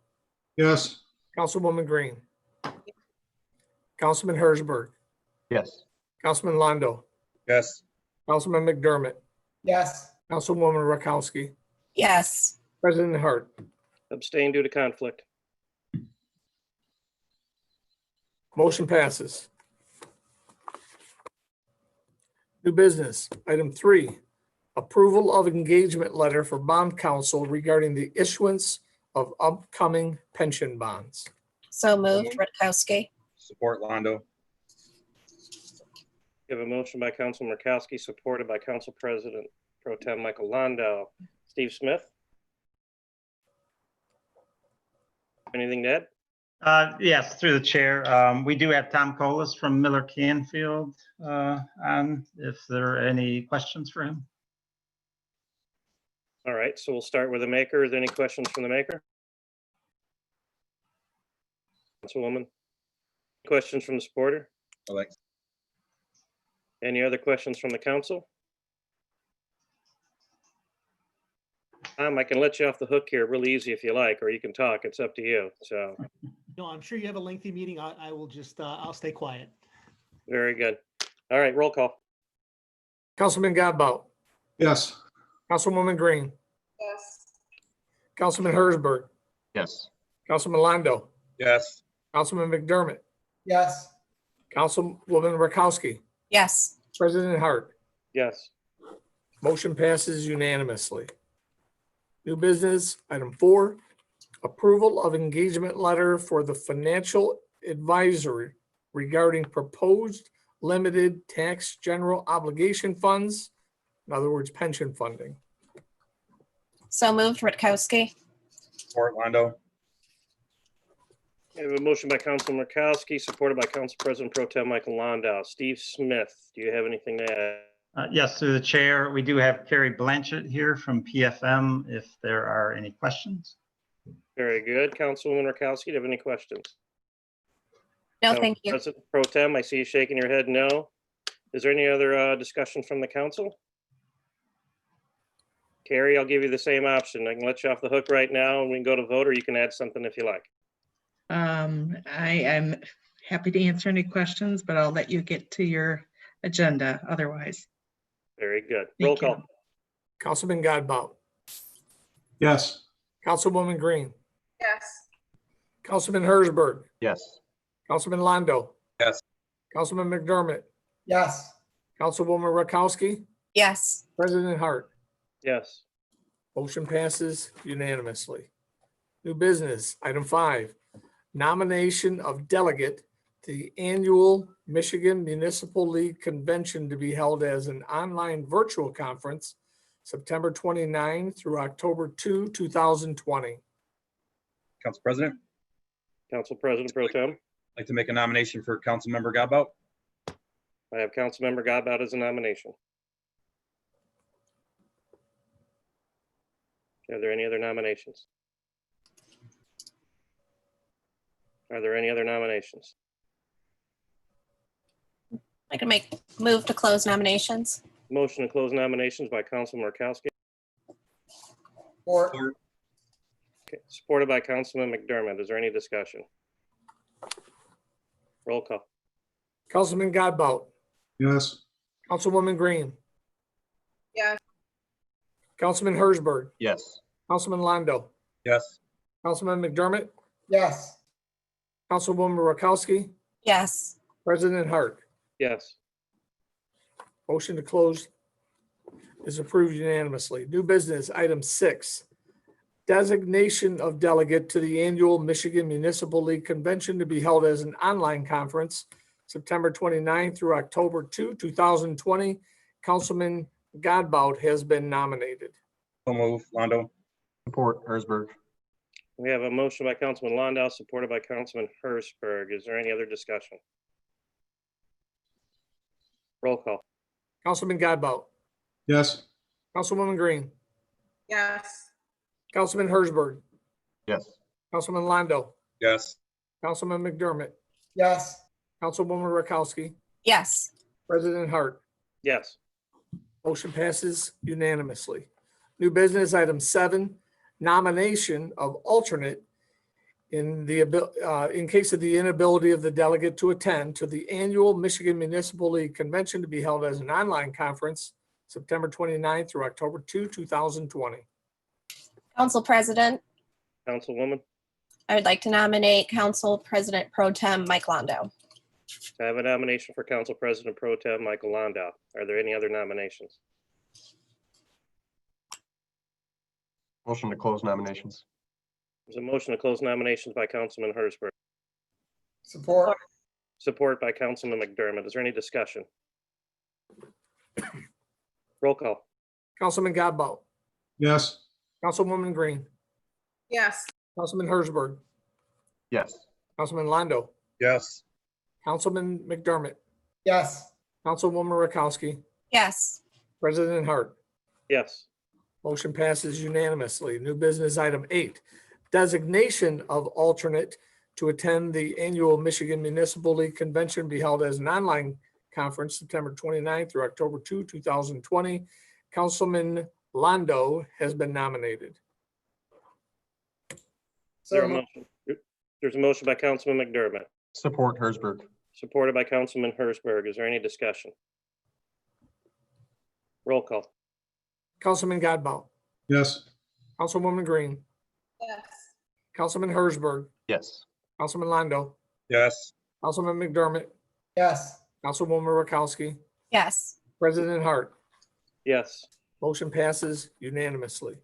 Yes. Councilwoman Green. Councilman Hersberg. Yes. Councilman Londo. Yes. Councilman McDermott. Yes. Councilwoman Rakowski. Yes. President Hart. Abstain due to conflict. Motion passes. New business, item 3, approval of engagement letter for bond counsel regarding the issuance of upcoming pension bonds. So moved, Rutkowski. Support Londo. We have a motion by Council Murkowski, supported by Council President Pro Tem Michael Londo. Steve Smith? Anything to add? Yes, through the chair. We do have Tom Colas from Miller Canfield on, if there are any questions for him. All right, so we'll start with the maker. Is there any questions from the maker? Councilwoman? Questions from the supporter? Alex. Any other questions from the council? I can let you off the hook here really easy if you like, or you can talk. It's up to you. So, No, I'm sure you have a lengthy meeting. I will just, I'll stay quiet. very good. All right, roll call. Councilman Godbout, Yes. Councilwoman Green, Yes. Councilman Hersberg, Yes. Councilman Londo, Yes. Councilman McDermott, yes, Councilwoman Rakowski, Yes. President Hart. Yes. Motion passes unanimously. New business, item 4, approval of engagement letter for the financial advisory regarding proposed limited tax general obligation funds, in other words, pension funding. So moved, Rutkowski. Support Londo. We have a motion by Council Murkowski, supported by Council President Pro Tem Michael Londo. Steve Smith, do you have anything to add? Yes, through the chair. We do have Carrie Blanchett here from PFM if there are any questions. Very good. Councilwoman Murkowski, do you have any questions? No, thank you. President Pro Tem, I see you shaking your head no. Is there any other discussion from the council? Carrie, I'll give you the same option. I can let you off the hook right now and we can go to vote, or you can add something if you like. I am happy to answer any questions, but I'll let you get to your agenda otherwise. Very good. Thank Roll you. call. Councilman Godbout, Yes. Councilwoman Green, Yes. Councilman Hersberg, Yes. Councilman Londo, Yes. Councilman McDermott, yes, Councilwoman Rakowski, Yes. President Hart. Yes. Motion passes unanimously. New business, item 5, nomination of delegate to the annual Michigan Municipal League Convention to be held as an online virtual conference, September 29 through October 2, 2020. Council President, Council President Pro Tem, I'd like to make a nomination for Councilmember Godbout. I have Councilmember Godbout as a nomination. Are there any other nominations? Are there any other nominations? I can move to close nominations. Motion to close nominations by Council Murkowski, or, supported by Councilman McDermott. Is there any discussion? Roll call. Councilman Godbout, Yes. Councilwoman Green, Yes. Councilman Hersberg, Yes. Councilman Londo, Yes. Councilman McDermott, yes, Councilwoman Rakowski, Yes. President Hart. Yes. Motion to close is approved unanimously. New business, item 6, designation of delegate to the annual Michigan Municipal League Convention to be held as an online conference, September 29 through October 2, 2020. Councilman Godbout has been nominated. So move Londo. Support Hersberg. We have a motion by Councilman Londo, supported by Councilman Hersberg. Is there any other discussion? Roll call. Councilman Godbout, Yes. Councilwoman Green, Yes. Councilman Hersberg, Yes. Councilman Londo, Yes. Councilman McDermott, yes, Councilwoman Rakowski, Yes. President Hart. Yes. Motion passes unanimously. New business, item 7, nomination of alternate in case of the inability of the delegate to attend to the annual Michigan Municipal League Convention to be held as an online conference, September 29 through October 2, 2020. Council President, Councilwoman, I would like to nominate Council President Pro Tem Mike Londo. I have a nomination for Council President Pro Tem Michael Landau. Are there any other nominations? Motion to close nominations. There's a motion to close nominations by Councilman Hersberg, Support. support by Councilman McDermott. Is there any discussion? Roll call. Councilman Godbout, Yes. Councilwoman Green, Yes. Councilman Hersberg, Yes. Councilman Londo, Yes. Councilman McDermott, Yes. Councilwoman Rakowski, yes, President Hart. Yes. Motion passes unanimously. New business item 8, designation of alternate to attend the annual Michigan Municipal League Convention be held as an online conference September 29th through October 2, 2020. Councilman Londo has been nominated. Is there a So motion? There's a motion by Councilman McDermott, Support Hersberg. supported by Councilman Hersberg. Is there any discussion? Roll call. Councilman Godbout, Yes. Councilwoman Green, Yes. Councilman Hersberg, Yes. Councilman Londo, Yes. Councilman McDermott, yes. Councilwoman Rakowski, yes, President Hart. Yes. Motion passes unanimously.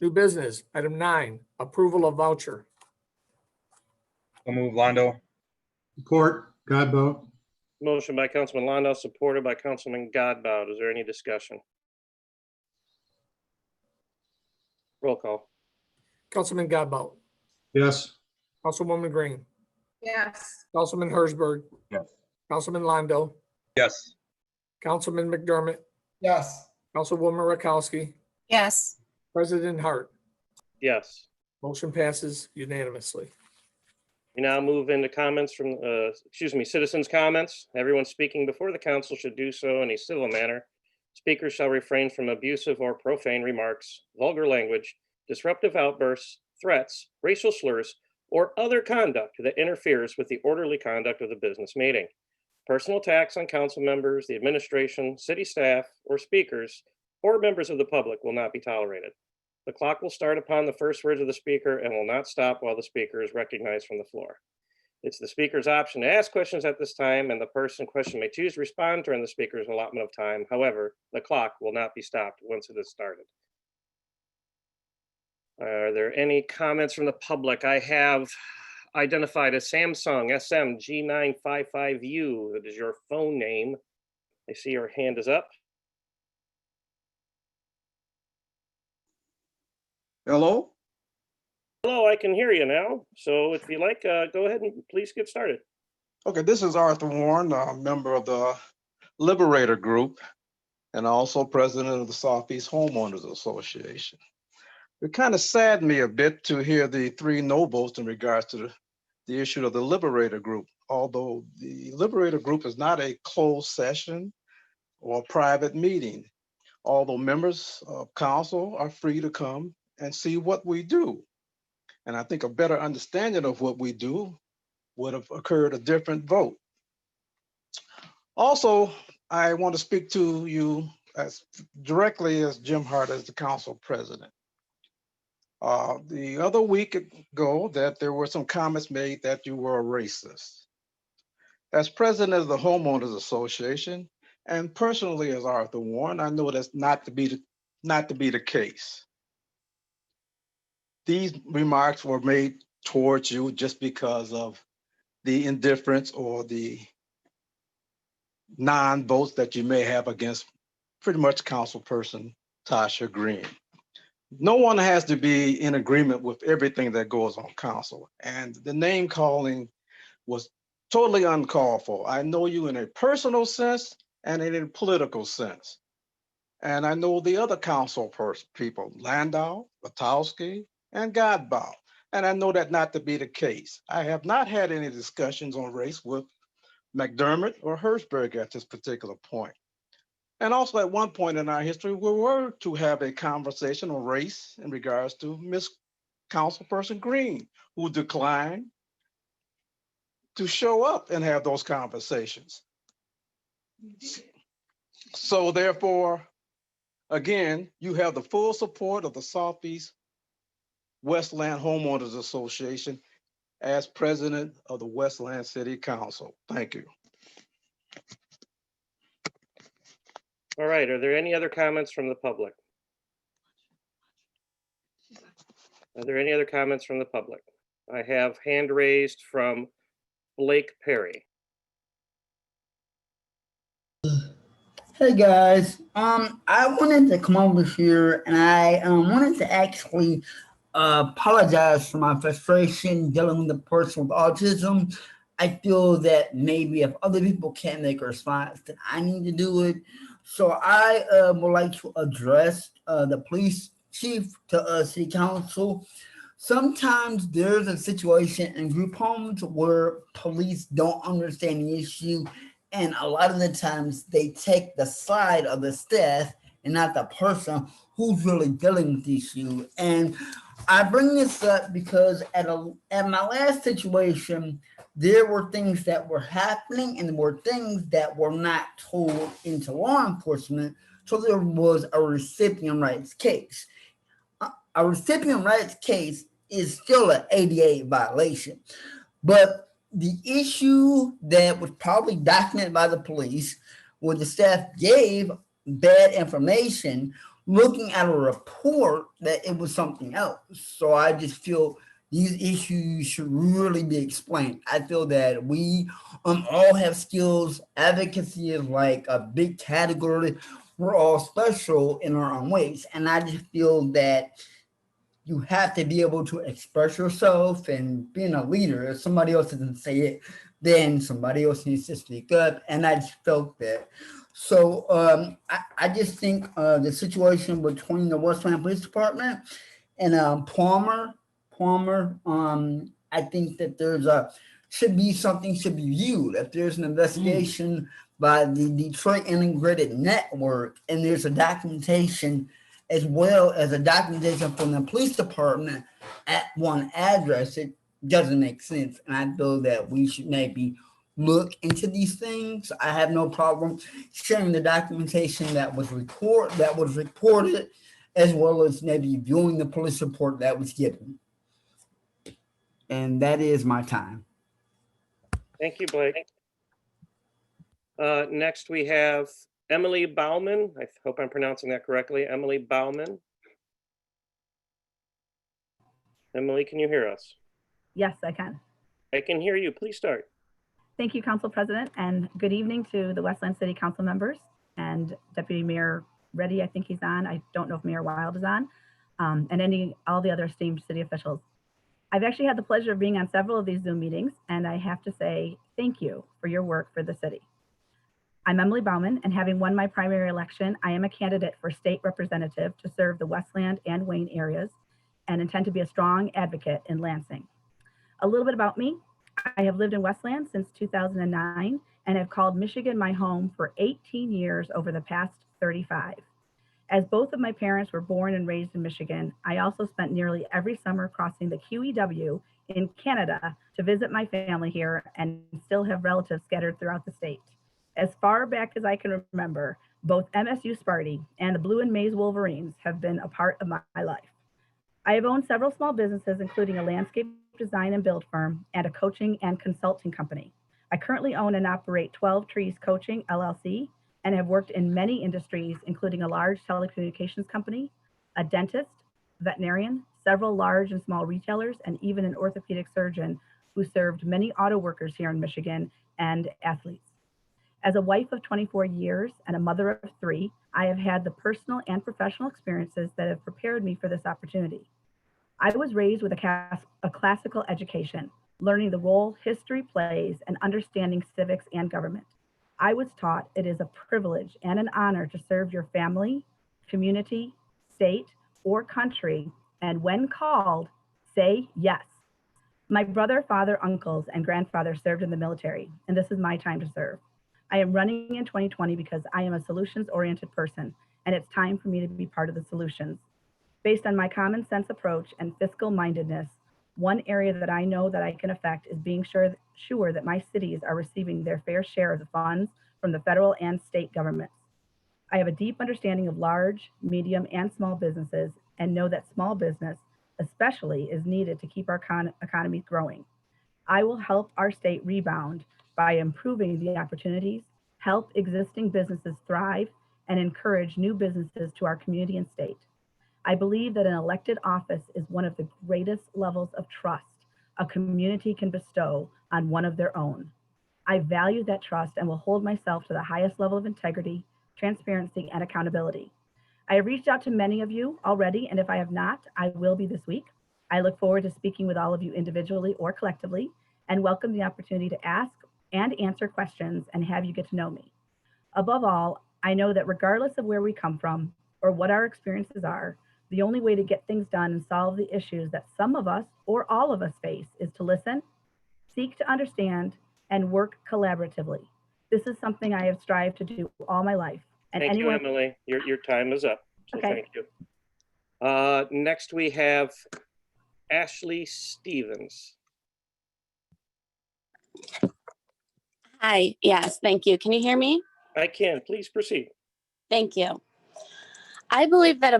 New business, item 9, approval of voucher. So move Londo. Support, Godbout. Motion by Councilman Landau, supported by Councilman Godbout. Is there any discussion? Roll call. Councilman Godbout, Yes. Councilwoman Green, Yes. Councilman Hersberg, Yes. Councilman Londo, Yes. Councilman McDermott, Yes. Councilwoman Rakowski, yes, President Hart. Yes. Motion passes unanimously. We now move into comments from, citizens' comments. Everyone speaking before the council should do so in a civil manner. Speakers shall refrain from abusive or profane remarks, vulgar language, disruptive outbursts, threats, racial slurs, or other conduct that interferes with the orderly conduct of the business meeting. Personal attacks on council members, the administration, city staff, or speakers, or members of the public will not be tolerated. The clock will start upon the first words of the speaker and will not stop while the speaker is recognized from the floor. It's the speaker's option to ask questions at this time, and the person in question may choose to respond during the speaker's allotment of time. However, the clock will not be stopped once it is started. Are there any comments from the public? I have identified a Samsung SM-G955U. That is your phone name. I see your hand is up. Hello? Hello, I can hear you now. So if you like, go ahead and please get started. Okay, this is Arthur Warren, a member of the Liberator Group and also president of the Southeast Homeowners Association. It kind of saddened me a bit to hear the 3 no votes in regards to the issue of the Liberator Group. Although the Liberator Group is not a closed session or private meeting, although members of council are free to come and see what we do. And I think a better understanding of what we do would have occurred a different vote. Also, I want to speak to you as directly as Jim Hart as the council president. The other week ago that there were some comments made that you were a racist. As president of the Homeowners Association and personally as Arthur Warren, I know that's not to be the case. These remarks were made towards you just because of the indifference or the non-votes that you may have against pretty much councilperson Tasha Green. No one has to be in agreement with everything that goes on council, and the name calling was totally uncalled for. I know you in a personal sense and in a political sense. And I know the other council people, Landau, Batowski, and Godbout. And I know that not to be the case. I have not had any discussions on race with McDermott or Hersberg at this particular point. And also at one point in our history, we were to have a conversation on race in regards to Miss Councilperson Green, who declined to show up and have those conversations. So therefore, again, you have the full support of the Southeast Westland Homeowners Association as president of the Westland City Council. Thank you. All right, are there any other comments from the public? Are there any other comments from the public? I have hand raised from Blake Perry. Hey guys, I wanted to come over here and I wanted to actually apologize for my frustration dealing with a person with autism. I feel that maybe if other people can't make a response, then I need to do it. So I would like to address the police chief to city council. Sometimes there's a situation in group homes where police don't understand the issue, and a lot of the times they take the side of the staff and not the person who's really dealing with the issue. And I bring this up because at my last situation, there were things that were happening and there were things that were not told into law enforcement. So there was a recipient rights case. A recipient rights case is still an ADA violation. But the issue that was probably documented by the police, where the staff gave bad information, looking at a report that it was something else. So I just feel these issues should really be explained. I feel that we all have skills. Advocacy is like a big category. We're all special in our own ways. And I just feel that you have to be able to express yourself, and being a leader, if somebody else doesn't say it, then somebody else needs to speak up. And I just felt that. So I just think the situation between the Westland Police Department and Palmer, I think that there's should be viewed. If there's an investigation by the Detroit Integrated Network and there's a documentation as well as a documentation from the police department at one address, it doesn't make sense. And I feel that we should maybe look into these things. I have no problem sharing the documentation that was reported, as well as maybe viewing the police report that was given. And that is my time. Thank you, Blake. Next, we have Emily Bauman. I hope I'm pronouncing that correctly. Emily Bauman. Emily, can you hear us? Yes, I can. I can hear you. Please start. Thank you, Council President, and good evening to the Westland City Council members and Deputy Mayor Reddy. I think he's on. I don't know if Mayor Wild is on, and all the other esteemed city officials. I've actually had the pleasure of being on several of these Zoom meetings, and I have to say thank you for your work for the city. I'm Emily Bauman, and having won my primary election, I am a candidate for state representative to serve the Westland and Wayne areas and intend to be a strong advocate in Lansing. A little bit about me. I have lived in Westland since 2009 and have called Michigan my home for 18 years over the past 35. As both of my parents were born and raised in Michigan, I also spent nearly every summer crossing the QEW in Canada to visit my family here and still have relatives scattered throughout the state. As far back as I can remember, both MSU Sparty and the Blue and Maize Wolverines have been a part of my life. I have owned several small businesses, including a landscape design and build firm and a coaching and consulting company. I currently own and operate 12 Trees Coaching, LLC, and have worked in many industries, including a large telecommunications company, a dentist, veterinarian, several large and small retailers, and even an orthopedic surgeon who served many auto workers here in Michigan and athletes. As a wife of 24 years and a mother of 3, I have had the personal and professional experiences that have prepared me for this opportunity. I was raised with a classical education, learning the role history plays and understanding civics and government. I was taught it is a privilege and an honor to serve your family, community, state, or country, and when called, say yes. My brother, father, uncles, and grandfather served in the military, and this is my time to serve. I am running in 2020 because I am a solutions-oriented person, and it's time for me to be part of the solutions. Based on my common sense approach and fiscal mindedness, one area that I know that I can affect is being sure that my cities are receiving their fair share of the funds from the federal and state governments. I have a deep understanding of large, medium, and small businesses and know that small business especially is needed to keep our economy growing. I will help our state rebound by improving the opportunities, help existing businesses thrive, and encourage new businesses to our community and state. I believe that an elected office is one of the greatest levels of trust a community can bestow on one of their own. I value that trust and will hold myself to the highest level of integrity, transparency, and accountability. I have reached out to many of you already, and if I have not, I will be this week. I look forward to speaking with all of you individually or collectively and welcome the opportunity to ask and answer questions and have you get to know me. Above all, I know that regardless of where we come from or what our experiences are, the only way to get things done and solve the issues that some of us or all of us face is to listen, seek to understand, and work collaboratively. This is something I have strived to do all my life. And Thank anyone, you, Emily. Your time is up. So Okay. Thank you. Next, we have Ashley Stevens. Hi, yes, thank you. Can you hear me? I can. Please proceed. Thank you. I believe that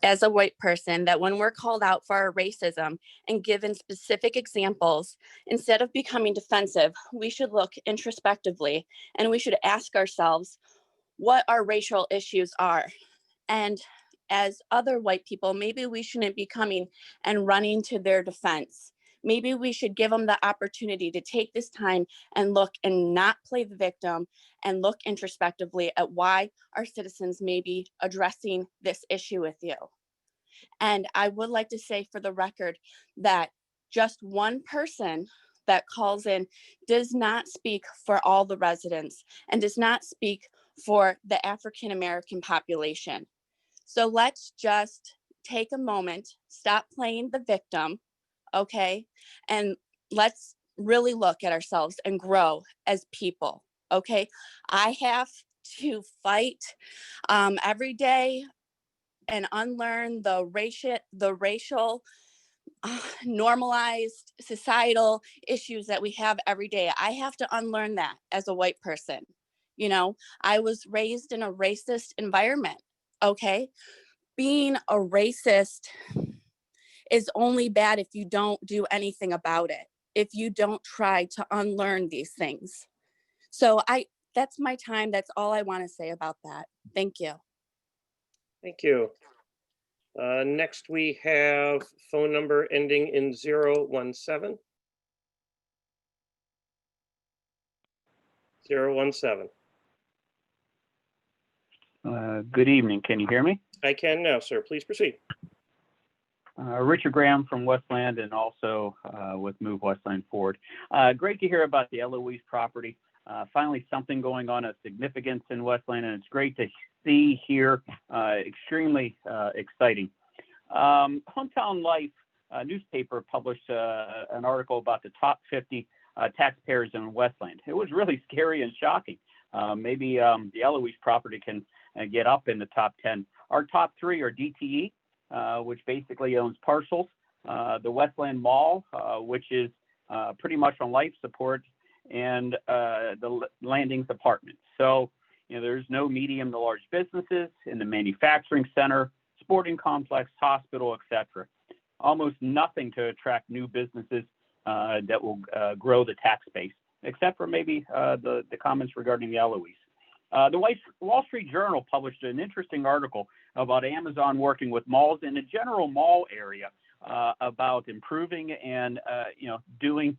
as a white person, that when we're called out for our racism and given specific examples, instead of becoming defensive, we should look introspectively and we should ask ourselves what our racial issues are. And as other white people, maybe we shouldn't be coming and running to their defense. Maybe we should give them the opportunity to take this time and look and not play the victim and look introspectively at why our citizens may be addressing this issue with you. And I would like to say for the record that just one person that calls in does not speak for all the residents and does not speak for the African American population. So let's just take a moment, stop playing the victim, okay? And let's really look at ourselves and grow as people, okay? I have to fight every day and unlearn the racial normalized societal issues that we have every day. I have to unlearn that as a white person. You know, I was raised in a racist environment, okay? Being a racist is only bad if you don't do anything about it, if you don't try to unlearn these things. So that's my time. That's all I want to say about that. Thank you. Thank you. Next, we have phone number ending in 017. 017. Good evening. Can you hear me? I can now, sir. Please proceed. Richard Graham from Westland and also with Move Westland Forward. Great to hear about the Eloise property. Finally, something going on of significance in Westland, and it's great to see here. Extremely exciting. Hometown Life newspaper published an article about the top 50 taxpayers in Westland. It was really scary and shocking. Maybe the Eloise property can get up in the top 10. Our top 3 are DTE, which basically owns parcels, the Westland Mall, which is pretty much on life support, and the Landings Apartments. So, you know, there's no medium to large businesses in the manufacturing center, sporting complex, hospital, etc. Almost nothing to attract new businesses that will grow the tax base, except for maybe the comments regarding the Eloise. The Wall Street Journal published an interesting article about Amazon working with malls in the general mall area about improving and doing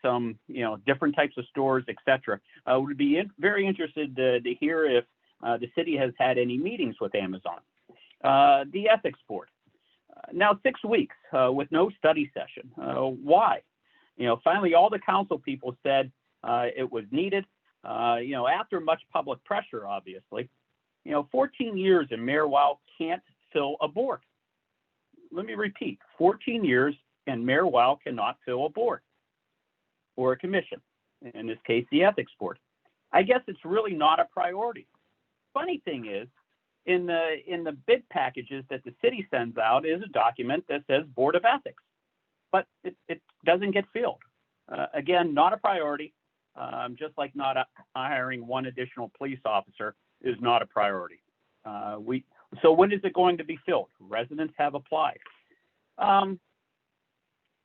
some different types of stores, etc. Would be very interested to hear if the city has had any meetings with Amazon. The ethics board. Now 6 weeks with no study session. Why? Finally, all the council people said it was needed. After much public pressure, obviously, 14 years and Mayor Weil can't fill a board. Let me repeat, 14 years and Mayor Weil cannot fill a board or a commission, in this case, the ethics board. I guess it's really not a priority. Funny thing is, in the bid packages that the city sends out is a document that says Board of Ethics, but it doesn't get filled. Again, not a priority. Just like not hiring one additional police officer is not a priority. So when is it going to be filled? Residents have applied. That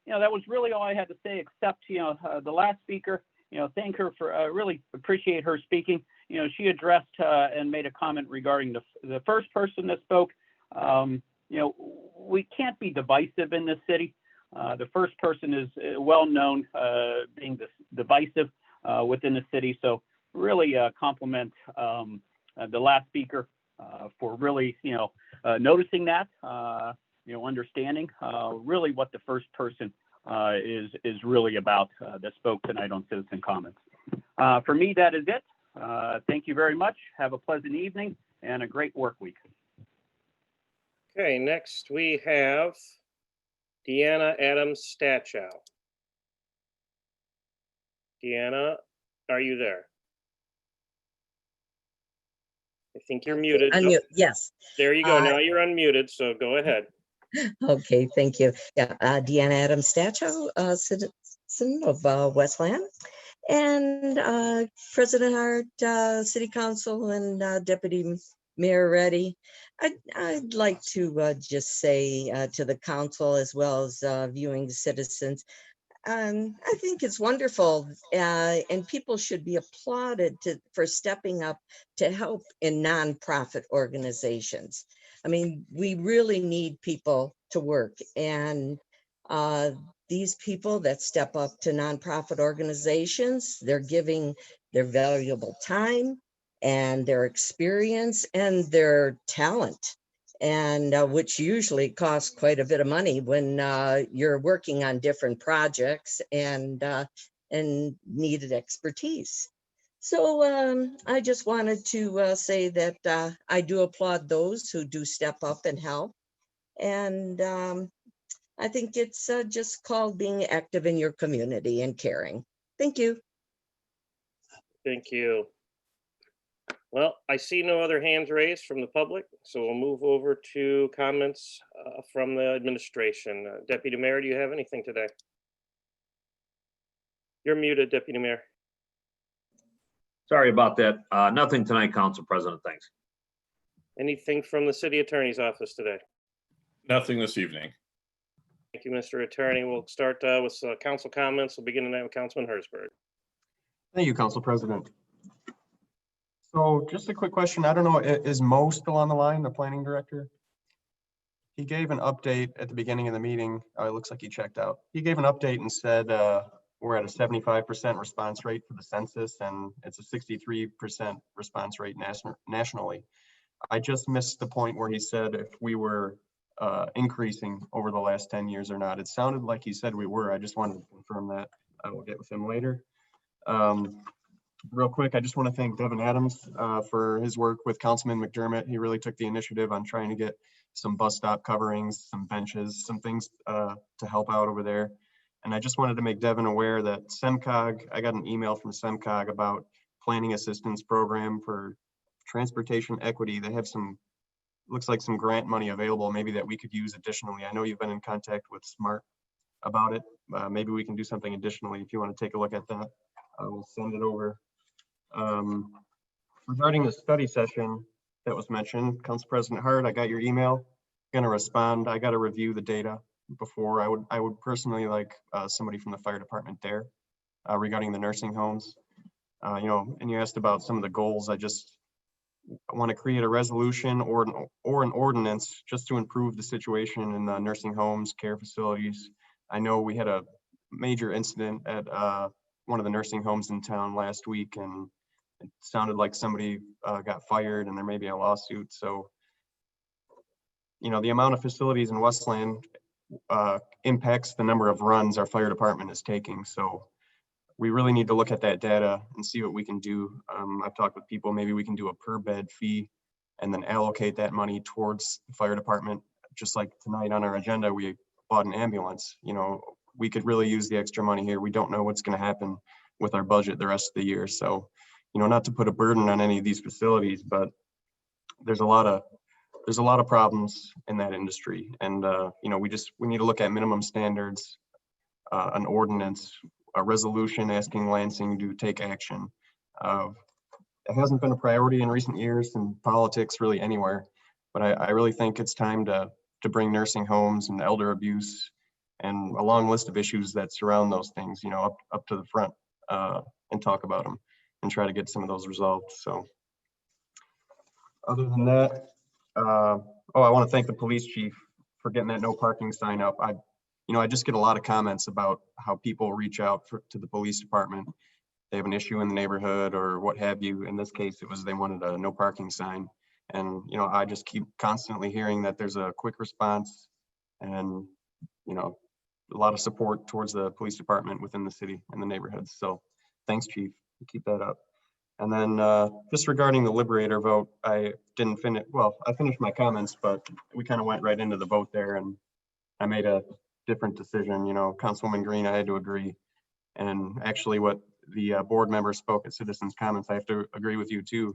was really all I had to say, except, the last speaker, thank her for, really appreciate her speaking. She addressed and made a comment regarding the first person that spoke. We can't be divisive in this city. The first person is well known being divisive within the city. So really compliment the last speaker for really, noticing that, understanding really what the first person is really about that spoke tonight on Citizen Comments. For me, that is it. Thank you very much. Have a pleasant evening and a great work week. Okay, next we have Deanna Adams Stachow. Deanna, are you there? I think you're muted. Unmute, yes. There you go. Now you're unmuted, so go ahead. Okay, thank you. Yeah, Deanna Adams Stachow, citizen of Westland, and President Hart, City Council, and Deputy Mayor Reddy. I'd like to just say to the council as well as viewing citizens, I think it's wonderful, and people should be applauded for stepping up to help in nonprofit organizations. I mean, we really need people to work, and these people that step up to nonprofit organizations, they're giving their valuable time and their experience and their talent, and which usually costs quite a bit of money when you're working on different projects and needed expertise. So I just wanted to say that I do applaud those who do step up and help. And I think it's just called being active in your community and caring. Thank you. Thank you. Well, I see no other hands raised from the public, so we'll move over to comments from the administration. Deputy Mayor, do you have anything today? You're muted, Deputy Mayor. Sorry about that. Nothing tonight, Council President. Thanks. Anything from the City Attorney's Office today? Nothing this evening. Thank you, Mr. Attorney. We'll start with council comments. We'll begin tonight with Councilman Herzberg. Thank you, Council President. So just a quick question. I don't know, is Mo still on the line, the planning director? He gave an update at the beginning of the meeting. It looks like he checked out. He gave an update and said we're at a 75% response rate for the census, and it's a 63% response rate nationally. I just missed the point where he said if we were increasing over the last 10 years or not. It sounded like he said we were. I just wanted to confirm that. I will get with him later. Real quick, I just want to thank Devin Adams for his work with Councilman McDermott. He really took the initiative on trying to get some bus stop coverings, some benches, some things to help out over there. And I just wanted to make Devin aware that SEMCOG, I got an email from SEMCOG about planning assistance program for transportation equity. They have some, looks like some grant money available maybe that we could use additionally. I know you've been in contact with SMART about it. Maybe we can do something additionally. If you want to take a look at that, I will send it over. Regarding the study session that was mentioned, Council President Hart, I got your email. Going to respond. I got to review the data before. I would personally like somebody from the fire department there regarding the nursing homes. And you asked about some of the goals. I want to create a resolution or an ordinance just to improve the situation in the nursing homes, care facilities. I know we had a major incident at one of the nursing homes in town last week, and it sounded like somebody got fired and there may be a lawsuit. So, the amount of facilities in Westland impacts the number of runs our fire department is taking. So we really need to look at that data and see what we can do. I've talked with people, maybe we can do a per bed fee and then allocate that money towards the fire department. Just like tonight on our agenda, we bought an ambulance. We could really use the extra money here. We don't know what's going to happen with our budget the rest of the year. So, not to put a burden on any of these facilities, but there's a lot of problems in that industry. And, we need to look at minimum standards, an ordinance, a resolution asking Lansing to take action. It hasn't been a priority in recent years in politics really anywhere, but I really think it's time to bring nursing homes and elder abuse and a long list of issues that surround those things, up to the front and talk about them and try to get some of those resolved. So other than that, I want to thank the police chief for getting that no parking sign up. I just get a lot of comments about how people reach out to the police department. They have an issue in the neighborhood or what have you. In this case, it was they wanted a no parking sign. And, I just keep constantly hearing that there's a quick response and, a lot of support towards the police department within the city and the neighborhoods. So thanks, chief. Keep that up. And then just regarding the Liberator vote, I didn't finish, I finished my comments, but we kind of went right into the vote there and I made a different decision. Councilwoman Green, I had to agree. And actually what the board members spoke at citizens comments, I have to agree with you too.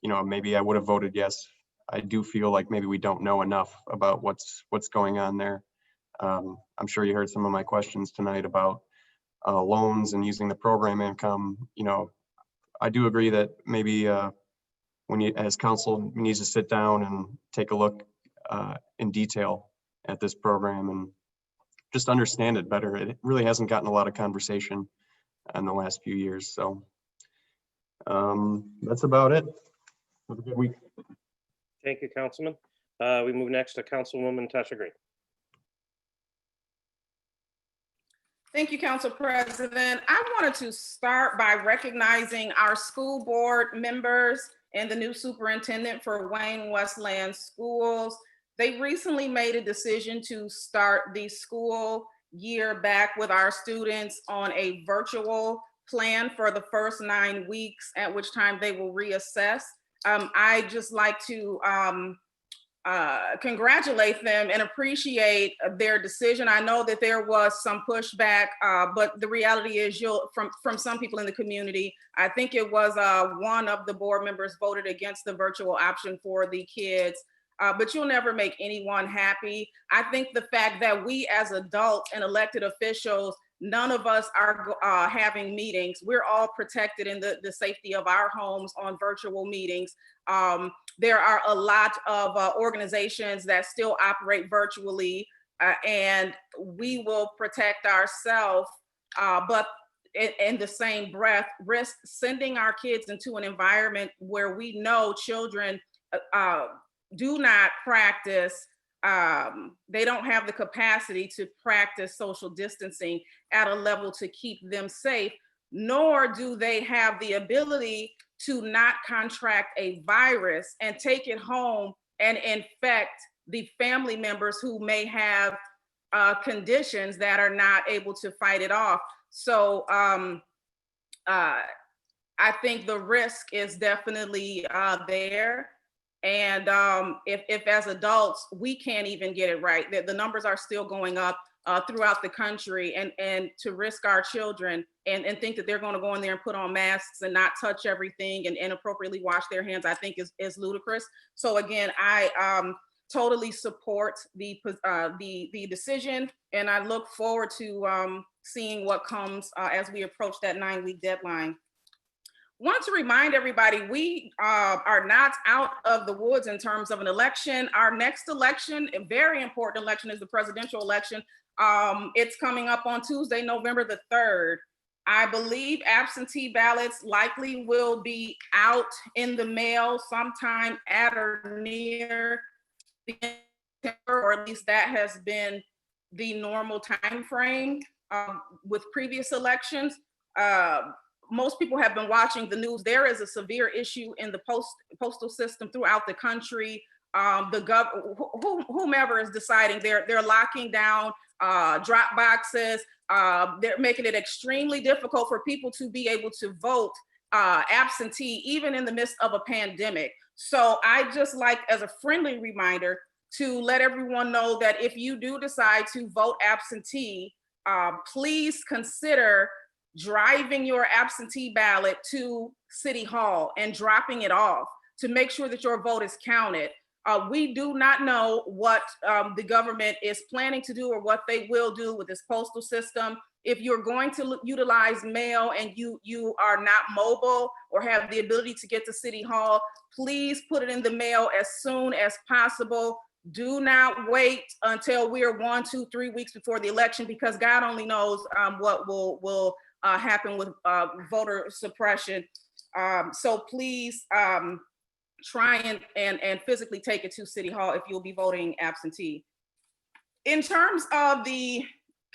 Maybe I would have voted yes. I do feel like maybe we don't know enough about what's going on there. I'm sure you heard some of my questions tonight about loans and using the program income. I do agree that maybe when you, as council, needs to sit down and take a look in detail at this program and just understand it better. It really hasn't gotten a lot of conversation in the last few years. So that's about it. Have a good week. Thank you, Councilman. We move next to Councilwoman Tasha Green. Thank you, Council President. I wanted to start by recognizing our school board members and the new superintendent for Wayne Westland Schools. They recently made a decision to start the school year back with our students on a virtual plan for the first 9 weeks, at which time they will reassess. I'd just like to congratulate them and appreciate their decision. I know that there was some pushback, but the reality is from some people in the community, I think it was one of the board members voted against the virtual option for the kids. But you'll never make anyone happy. I think the fact that we as adults and elected officials, none of us are having meetings. We're all protected in the safety of our homes on virtual meetings. There are a lot of organizations that still operate virtually, and we will protect ourselves, but in the same breath, risk sending our kids into an environment where we know children do not practice, they don't have the capacity to practice social distancing at a level to keep them safe, nor do they have the ability to not contract a virus and take it home and infect the family members who may have conditions that are not able to fight it off. So I think the risk is definitely there. And if as adults, we can't even get it right, the numbers are still going up throughout the country, and to risk our children and think that they're going to go in there and put on masks and not touch everything and inappropriately wash their hands, I think is ludicrous. So again, I totally support the decision, and I look forward to seeing what comes as we approach that 9-week deadline. Want to remind everybody, we are not out of the woods in terms of an election. Our next election, a very important election, is the presidential election. It's coming up on Tuesday, November the 3rd. I believe absentee ballots likely will be out in the mail sometime at or near the end of September, or at least that has been the normal time frame with previous elections. Most people have been watching the news. There is a severe issue in the postal system throughout the country. Whomever is deciding, they're locking down drop boxes. They're making it extremely difficult for people to be able to vote absentee, even in the midst of a pandemic. So I just like, as a friendly reminder, to let everyone know that if you do decide to vote absentee, please consider driving your absentee ballot to City Hall and dropping it off to make sure that your vote is counted. We do not know what the government is planning to do or what they will do with this postal system. If you're going to utilize mail and you are not mobile or have the ability to get to City Hall, please put it in the mail as soon as possible. Do not wait until we are 1, 2, 3 weeks before the election, because God only knows what will happened with voter suppression. So please try and physically take it to City Hall if you'll be voting absentee. In terms of the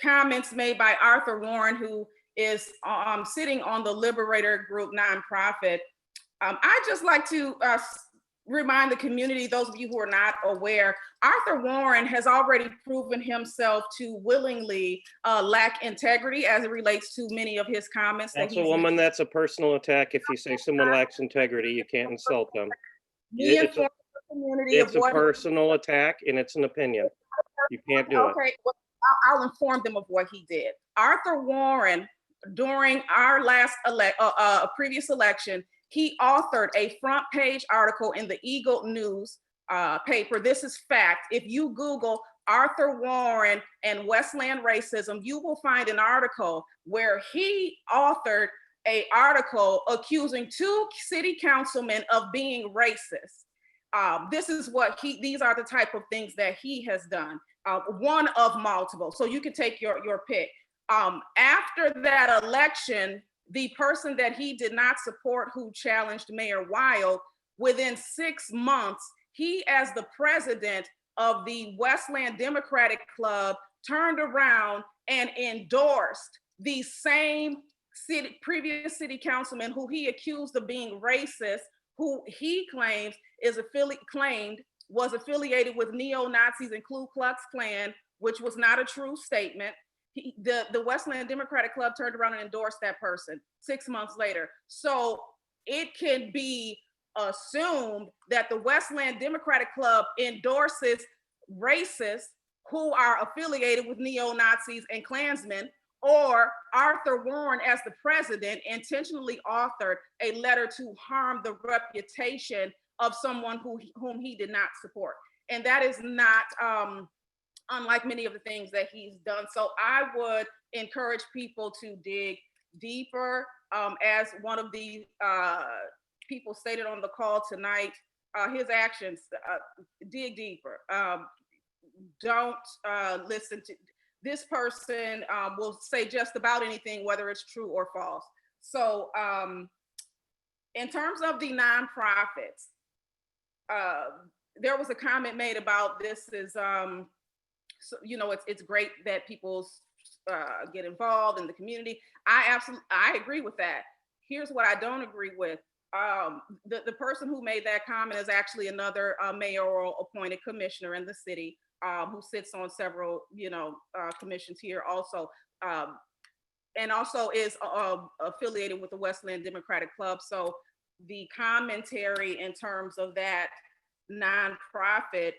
comments made by Arthur Warren, who is sitting on the Liberator Group nonprofit, I'd just like to remind the community, those of you who are not aware, Arthur Warren has already proven himself to willingly lack integrity as it relates to many of his comments. Councilwoman, that's a personal attack. If you say someone lacks integrity, you can't insult them. It's a personal attack and it's an opinion. You can't do it. Okay, well, I'll inform them of what he did. Arthur Warren, during our last previous election, he authored a front page article in the Eagle News paper. This is fact. If you Google Arthur Warren and Westland racism, you will find an article where he authored an article accusing 2 city councilmen of being racist. These are the type of things that he has done. One of multiple, so you can take your pick. After that election, the person that he did not support, who challenged Mayor Wild, within 6 months, he, as the president of the Westland Democratic Club, turned around and endorsed the same previous city councilman who he accused of being racist, who he claims was affiliated with neo-Nazis and Ku Klux Klan, which was not a true statement. The Westland Democratic Club turned around and endorsed that person 6 months later. So it can be assumed that the Westland Democratic Club endorses racists who are affiliated with neo-Nazis and Klansmen, or Arthur Warren, as the president, intentionally authored a letter to harm the reputation of someone whom he did not support. And that is not unlike many of the things that he's done. So I would encourage people to dig deeper. As one of the people stated on the call tonight, his actions, dig deeper. Don't listen to this person. Will say just about anything, whether it's true or false. So in terms of the nonprofits, there was a comment made about this is, so, you know, it's great that people get involved in the community. I agree with that. Here's what I don't agree with. The person who made that comment is actually another mayoral appointed commissioner in the city, who sits on several, commissions here also, and also is affiliated with the Westland Democratic Club. So the commentary in terms of that nonprofit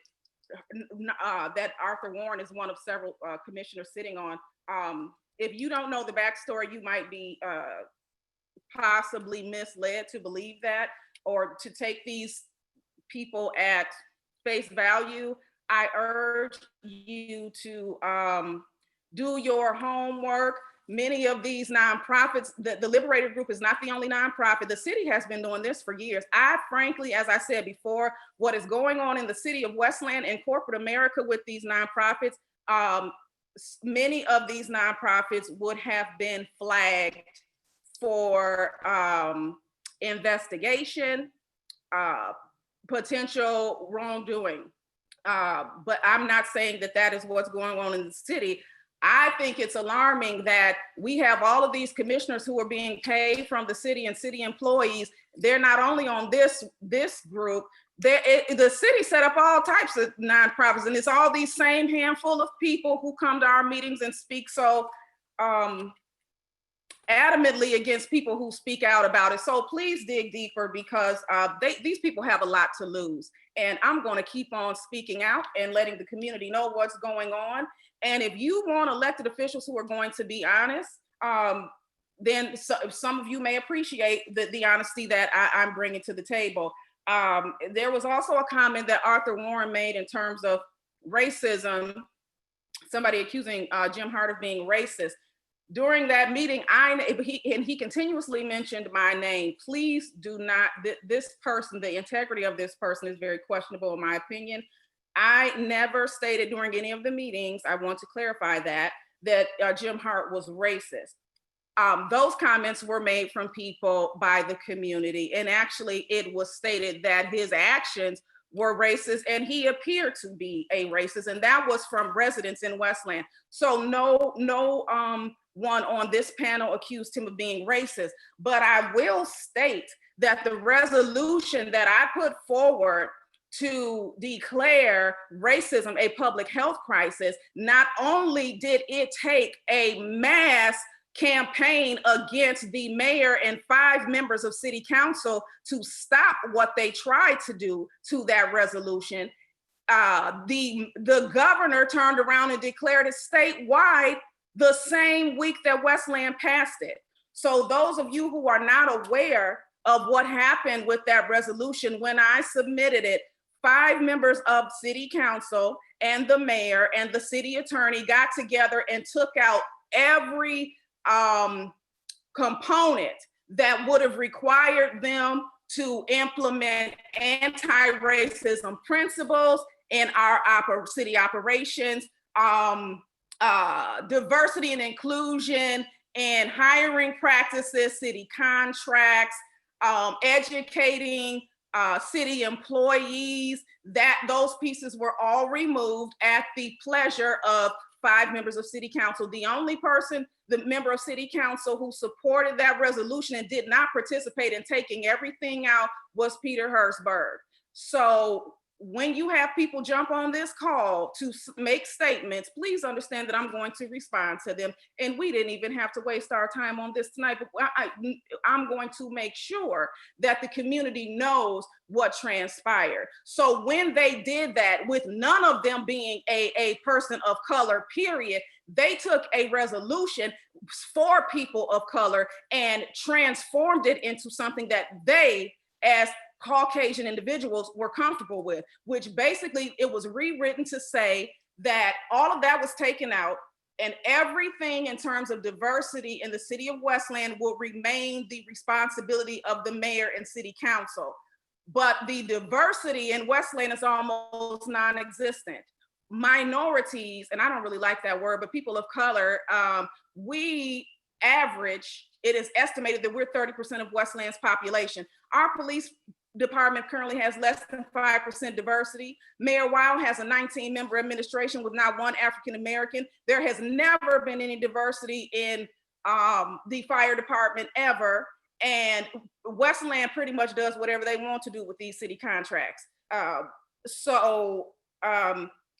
that Arthur Warren is one of several commissioners sitting on. If you don't know the backstory, you might be possibly misled to believe that, or to take these people at face value. I urge you to do your homework. Many of these nonprofits, the Liberator Group is not the only nonprofit. The city has been doing this for years. I frankly, as I said before, what is going on in the city of Westland and corporate America with these nonprofits, many of these nonprofits would have been flagged for investigation, potential wrongdoing. But I'm not saying that that is what's going on in the city. I think it's alarming that we have all of these commissioners who are being paid from the city and city employees. They're not only on this group, the city set up all types of nonprofits, and it's all these same handful of people who come to our meetings and speak so adamantly against people who speak out about it. So please dig deeper, because these people have a lot to lose. And I'm going to keep on speaking out and letting the community know what's going on. And if you want elected officials who are going to be honest, then some of you may appreciate the honesty that I'm bringing to the table. There was also a comment that Arthur Warren made in terms of racism, somebody accusing Jim Hart of being racist. During that meeting, he continuously mentioned my name. Please do not, this person, the integrity of this person is very questionable in my opinion. I never stated during any of the meetings, I want to clarify that Jim Hart was racist. those comments were made from people by the community. And actually it was stated that his actions were racist and he appeared to be a racist. And that was from residents in Westland. So no one on this panel accused him of being racist. But I will state that the resolution that I put forward to declare racism a public health crisis, not only did it take a mass campaign against the mayor and 5 members of city council to stop what they tried to do to that resolution, the governor turned around and declared it statewide the same week that Westland passed it. So those of you who are not aware of what happened with that resolution, when I submitted it, 5 members of city council and the mayor and the city attorney got together and took out every component that would have required them to implement anti-racism principles in our city operations, diversity and inclusion and hiring practices, city contracts, educating city employees. That those pieces were all removed at the pleasure of 5 members of city council. The only person, the member of city council who supported that resolution and did not participate in taking everything out was Peter Hersberg. So when you have people jump on this call to make statements, please understand that I'm going to respond to them. And we didn't even have to waste our time on this tonight, but I'm going to make sure that the community knows what transpired. So when they did that, with none of them being a person of color, period, they took a resolution for people of color and transformed it into something that they, as Caucasian individuals, were comfortable with, which basically it was rewritten to say that all of that was taken out and everything in terms of diversity in the city of Westland will remain the responsibility of the mayor and city council. But the diversity in Westland is almost non-existent. Minorities, and I don't really like that word, but people of color, we average, it is estimated that we're 30% of Westland's population. Our police department currently has less than 5% diversity. Mayor Weil has a 19-member administration with not one African-American. There has never been any diversity in the fire department ever. And Westland pretty much does whatever they want to do with these city contracts.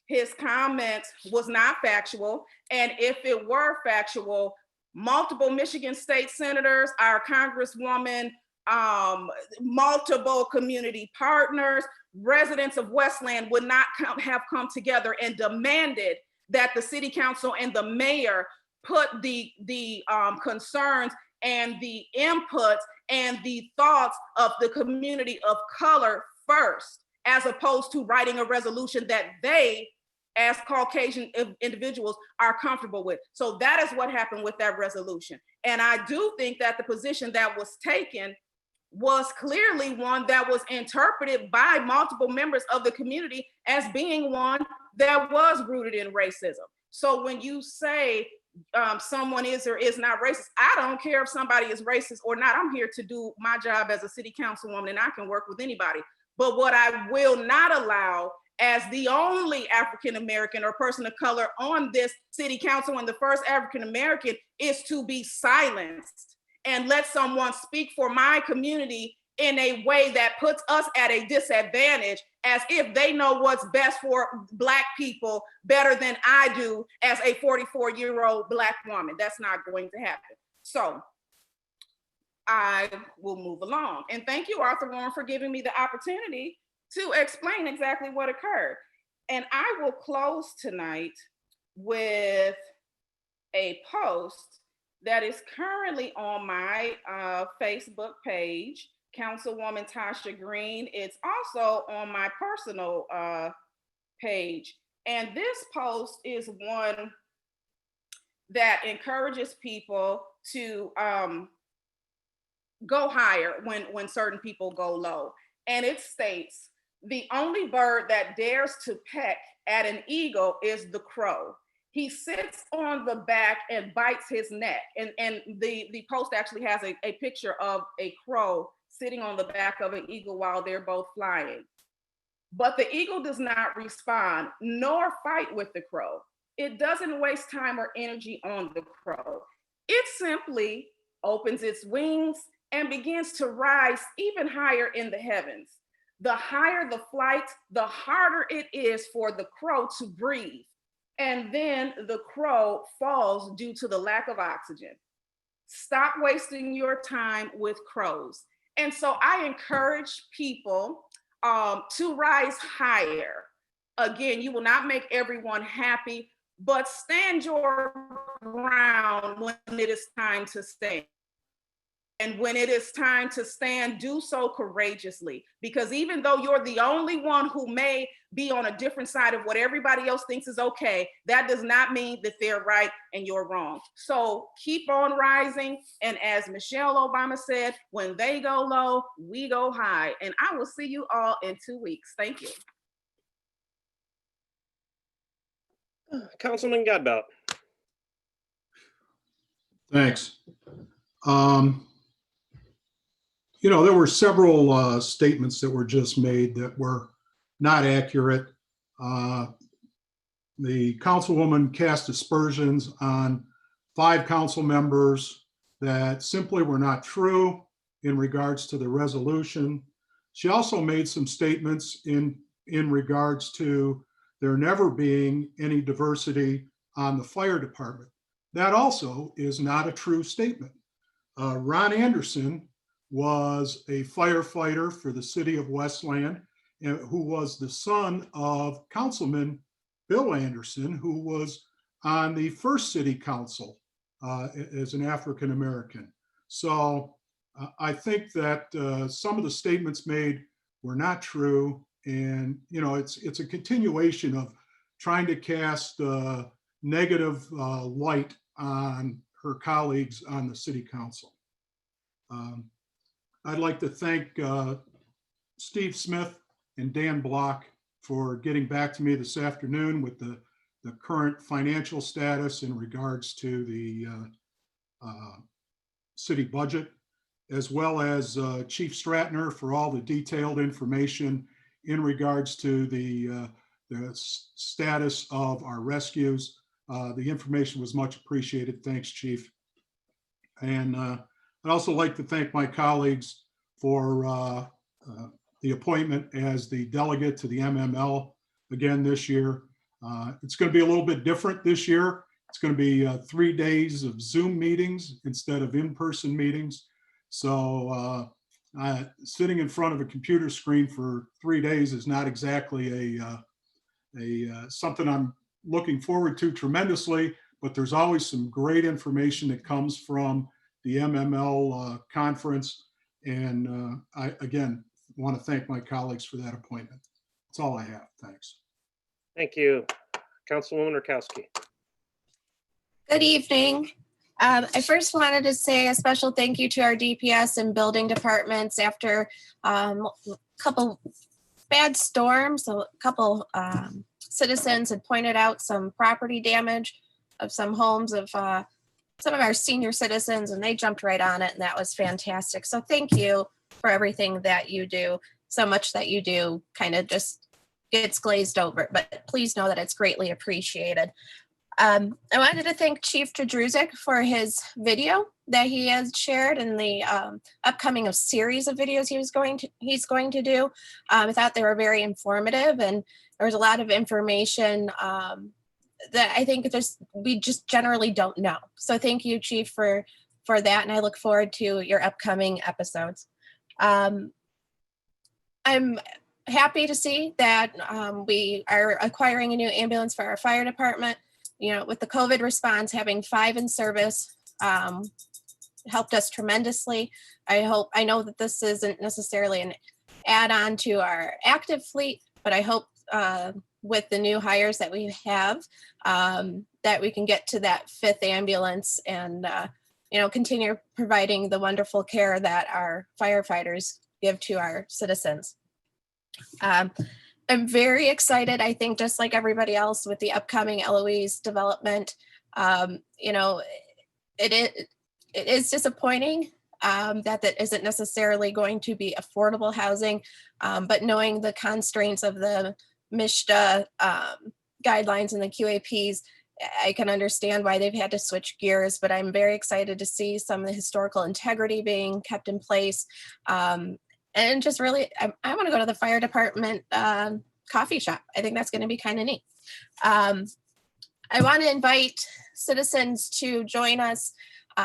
His comments was not factual. And if it were factual, multiple Michigan state senators, our Congresswoman, multiple community partners, residents of Westland would not have come together and demanded that the city council and the mayor put the concerns and the inputs and the thoughts of the community of color first, as opposed to writing a resolution that they, as Caucasian individuals, are comfortable with. So that is what happened with that resolution. And I do think that the position that was taken was clearly one that was interpreted by multiple members of the community as being one that was rooted in racism. So when you say someone is or is not racist, I don't care if somebody is racist or not. I'm here to do my job as a city councilwoman and I can work with anybody. But what I will not allow as the only African-American or person of color on this city council and the first African-American is to be silenced and let someone speak for my community in a way that puts us at a disadvantage, as if they know what's best for Black people better than I do as a 44-year-old Black woman. That's not going to happen. So I will move along. And thank you, Arthur Warren, for giving me the opportunity to explain exactly what occurred. And I will close tonight with a post that is currently on my Facebook page, Councilwoman Tasha Green. It's also on my personal page. And this post is one that encourages people to go higher when certain people go low. And it states, "The only bird that dares to peck at an eagle is the crow. He sits on the back and bites his neck. And the post actually has a picture of a crow sitting on the back of an eagle while they're both flying. But the eagle does not respond nor fight with the crow. It doesn't waste time or energy on the crow. It simply opens its wings and begins to rise even higher in the heavens. The higher the flight, the harder it is for the crow to breathe. And then the crow falls due to the lack of oxygen. Stop wasting your time with crows. And so I encourage people to rise higher. Again, you will not make everyone happy, but stand your ground when it is time to stand. And when it is time to stand, do so courageously. Because even though you're the only one who may be on a different side of what everybody else thinks is okay, that does not mean that they're right and you're wrong. So keep on rising. And as Michelle Obama said, when they go low, we go high. And I will see you all in 2 weeks. Thank you. Councilman Godbout. Thanks. You know, there were several statements that were just made that were not accurate. The councilwoman cast aspersions on 5 council members that simply were not true in regards to the resolution. She also made some statements in regards to there never being any diversity on the fire department. That also is not a true statement. Ron Anderson was a firefighter for the city of Westland, and who was the son of Councilman Bill Anderson, who was on the first city council as an African American. So I think that some of the statements made were not true, and you know, it's a continuation of trying to cast negative light on her colleagues on the city council. I'd like to thank Steve Smith and Dan Block for getting back to me this afternoon with the current financial status in regards to the city budget, as well as Chief Stratner for all the detailed information in regards to the status of our rescues. The information was much appreciated. Thanks, Chief. And I'd also like to thank my colleagues for the appointment as the delegate to the MML again this year. It's going to be a little bit different this year. It's going to be 3 days of Zoom meetings instead of in-person meetings. So sitting in front of a computer screen for 3 days is not exactly something I'm looking forward to tremendously, but there's always some great information that comes from the MML conference. And I, again, want to thank my colleagues for that appointment. That's all I have. Thanks. Thank you. Councilwoman Rakowski. Good evening. I first wanted to say a special thank you to our DPS and building departments after a couple bad storms. A couple citizens had pointed out some property damage of some homes of some of our senior citizens, and they jumped right on it, and that was fantastic. So thank you for everything that you do. So much that you do kind of just gets glazed over, but please know that it's greatly appreciated. I wanted to thank Chief Jadrusik for his video that he has shared in the upcoming series of videos he's going to do. I thought they were very informative, and there was a lot of information that I think we just generally don't know. So thank you, Chief, for that, and I look forward to your upcoming episodes. I'm happy to see that we are acquiring a new ambulance for our fire department. You know, with the COVID response, having 5 in service helped us tremendously. I know that this isn't necessarily an add-on to our active fleet, but I hope with the new hires that we have, that we can get to that 5th ambulance and, you know, continue providing the wonderful care that our firefighters give to our citizens. I'm very excited. I think just like everybody else with the upcoming Eloise development, you know, it is disappointing that isn't necessarily going to be affordable housing, but knowing the constraints of the MISHDA guidelines and the QAPs, I can understand why they've had to switch gears, but I'm very excited to see some of the historical integrity being kept in place. And just really, I want to go to the fire department coffee shop. I think that's going to be kind of neat. I want to invite citizens to join us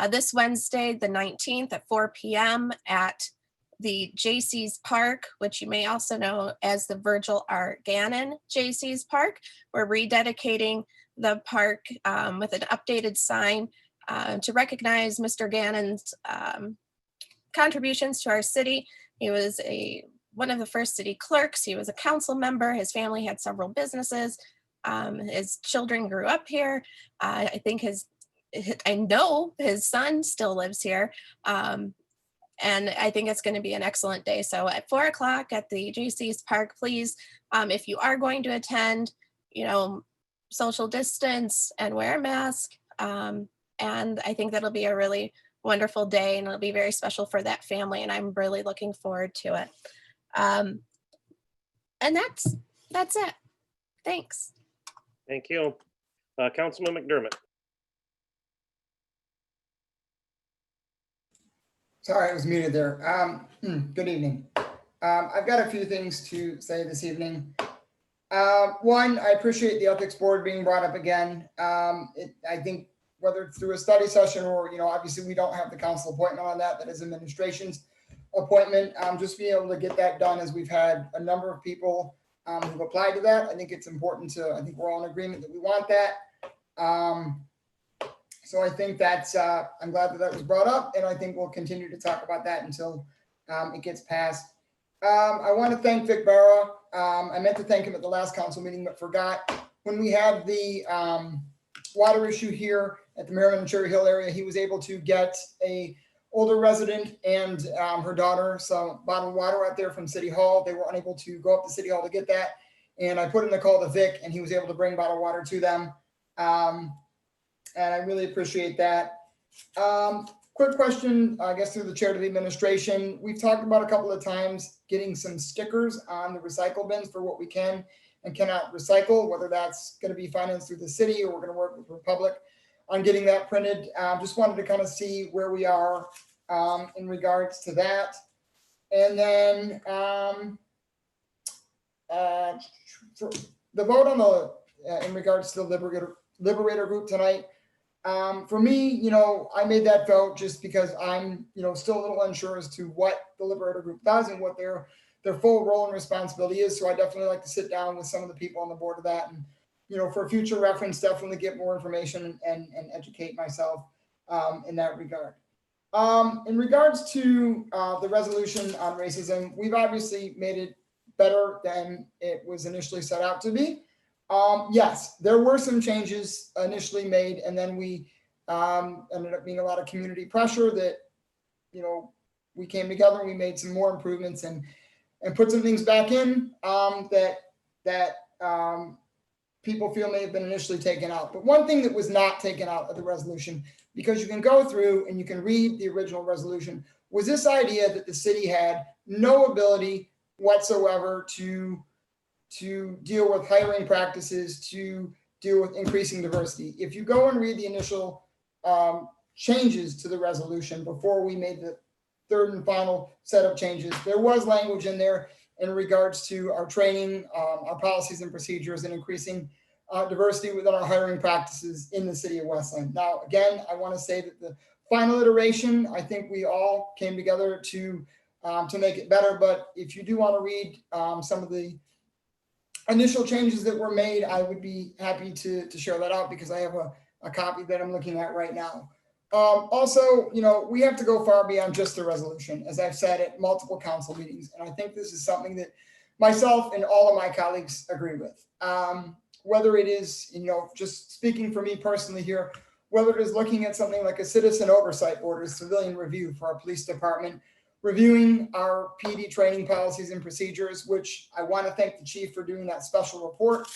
this Wednesday, the 19th at 4 p.m. at the J.C.'s Park, which you may also know as the Virgil R. Gannon J.C.'s Park. We're rededicating the park with an updated sign to recognize Mr. Gannon's contributions to our city. He was one of the first city clerks. He was a council member. His family had several businesses. His children grew up here. I think I know his son still lives here. And I think it's going to be an excellent day. So at 4 o'clock at the JC's Park, please, if you are going to attend, social distance and wear a mask. And I think that'll be a really wonderful day, and it'll be very special for that family, and I'm really looking forward to it. And that's it. Thanks. Thank you. Councilman McDermott. Sorry, I was muted there. Good evening. I've got a few things to say this evening. One, I appreciate the ethics board being brought up again. I think whether it's through a study session or, obviously we don't have the council appointment on that is administration's appointment. Just being able to get that done, as we've had a number of people who've applied to that. I think it's important I think we're all in agreement that we want that. So I think that's, I'm glad that was brought up, and I think we'll continue to talk about that until it gets passed. I want to thank Vic Barra. I meant to thank him at the last council meeting, but forgot. When we had the water issue here at the Merriman and Cherry Hill area, he was able to get a older resident and her daughter some bottled water out there from City Hall. They were unable to go up to City Hall to get that. And I put in the call to Vic, and he was able to bring bottled water to them. And I really appreciate that. Quick question, I guess through the chair to the administration. We've talked about a couple of times getting some stickers on the recycle bins for what we can and cannot recycle, whether that's going to be financed through the city or we're going to work with Republic on getting that printed. Just wanted to kind of see where we are in regards to that. And then for the vote on the in regards to the Liberator group tonight. For me, I made that vote just because I'm, still a little unsure as to what the Liberator group does and what their full role and responsibility is. So I definitely like to sit down with some of the people on the board of that and, for future reference, definitely get more information and educate myself in that regard. In regards to the resolution on racism, we've obviously made it better than it was initially set out to be. Yes, there were some changes initially made, and then we ended up being a lot of community pressure that, we came together and we made some more improvements and put some things back in that people feel may have been initially taken out. But one thing that was not taken out of the resolution, because you can go through and you can read the original resolution, was this idea that the city had no ability whatsoever to deal with hiring practices, to deal with increasing diversity. If you go and read the initial changes to the resolution before we made the third and final set of changes, there was language in there in regards to our training, our policies and procedures, and increasing diversity within our hiring practices in the city of Westland. Now, again, I want to say that the final iteration, I think we all came together to make it better. But if you do want to read some of the initial changes that were made, I would be happy to share that out because I have a copy that I'm looking at right now. Also, we have to go far beyond just the resolution, as I've said at multiple council meetings. And I think this is something that myself and all of my colleagues agree with. Whether it is, just speaking for me personally here, whether it is looking at something like a citizen oversight board or civilian review for our police department, reviewing our PD training policies and procedures, which I want to thank the chief for doing that special report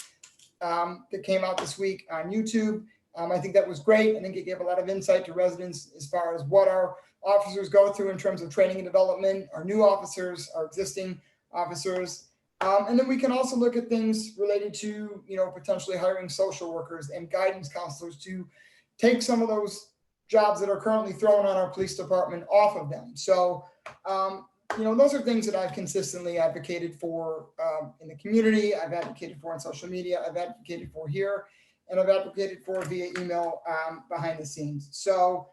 that came out this week on YouTube. I think that was great. I think it gave a lot of insight to residents as far as what our officers go through in terms of training and development, our new officers, our existing officers. And then we can also look at things related to, potentially hiring social workers and guidance counselors to take some of those jobs that are currently thrown on our police department off of them. So, those are things that I've consistently advocated for in the community. I've advocated for on social media. I've advocated for here, and I've advocated for via email behind the scenes. So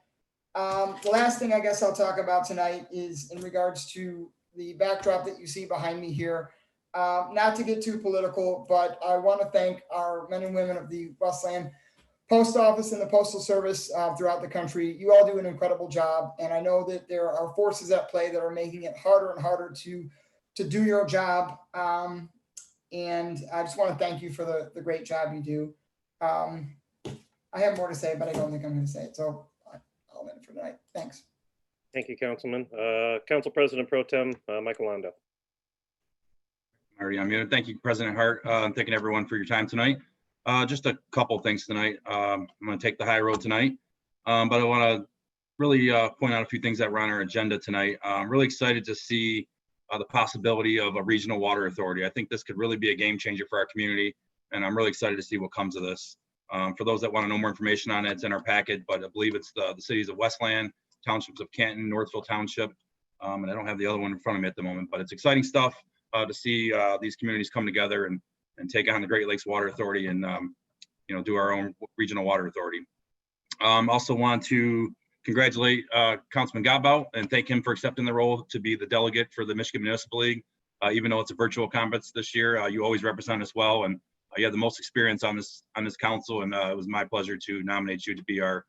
the last thing I guess I'll talk about tonight is in regards to the backdrop that you see behind me here. Not to get too political, but I want to thank our men and women of the Westland Post Office and the Postal Service throughout the country. You all do an incredible job. And I know that there are forces at play that are making it harder and harder to do your job. And I just want to thank you for the great job you do. I have more to say, but I don't think I'm going to say it. So I'll end it for tonight. Thanks. Thank you, Councilman. Council President Pro Tem Michael Londo. Already unmuted. Thank you, President Hart. I'm thanking everyone for your time tonight. Just a couple things tonight. I'm going to take the high road tonight, but I want to really point out a few things that were on our agenda tonight. I'm really excited to see the possibility of a regional water authority. I think this could really be a game changer for our community, and I'm really excited to see what comes of this. For those that want to know more information on it, it's in our packet, but I believe it's the cities of Westland, townships of Canton, Northville Township, and I don't have the other one in front of me at the moment, but it's exciting stuff to see these communities come together and take on the Great Lakes Water Authority and do our own regional water authority. Also want to congratulate Councilman Godbout and thank him for accepting the role to be the delegate for the Michigan Municipal League. Even though it's a virtual conference this year, you always represent us well, and you have the most experience on this council, and it was my pleasure to nominate you to be our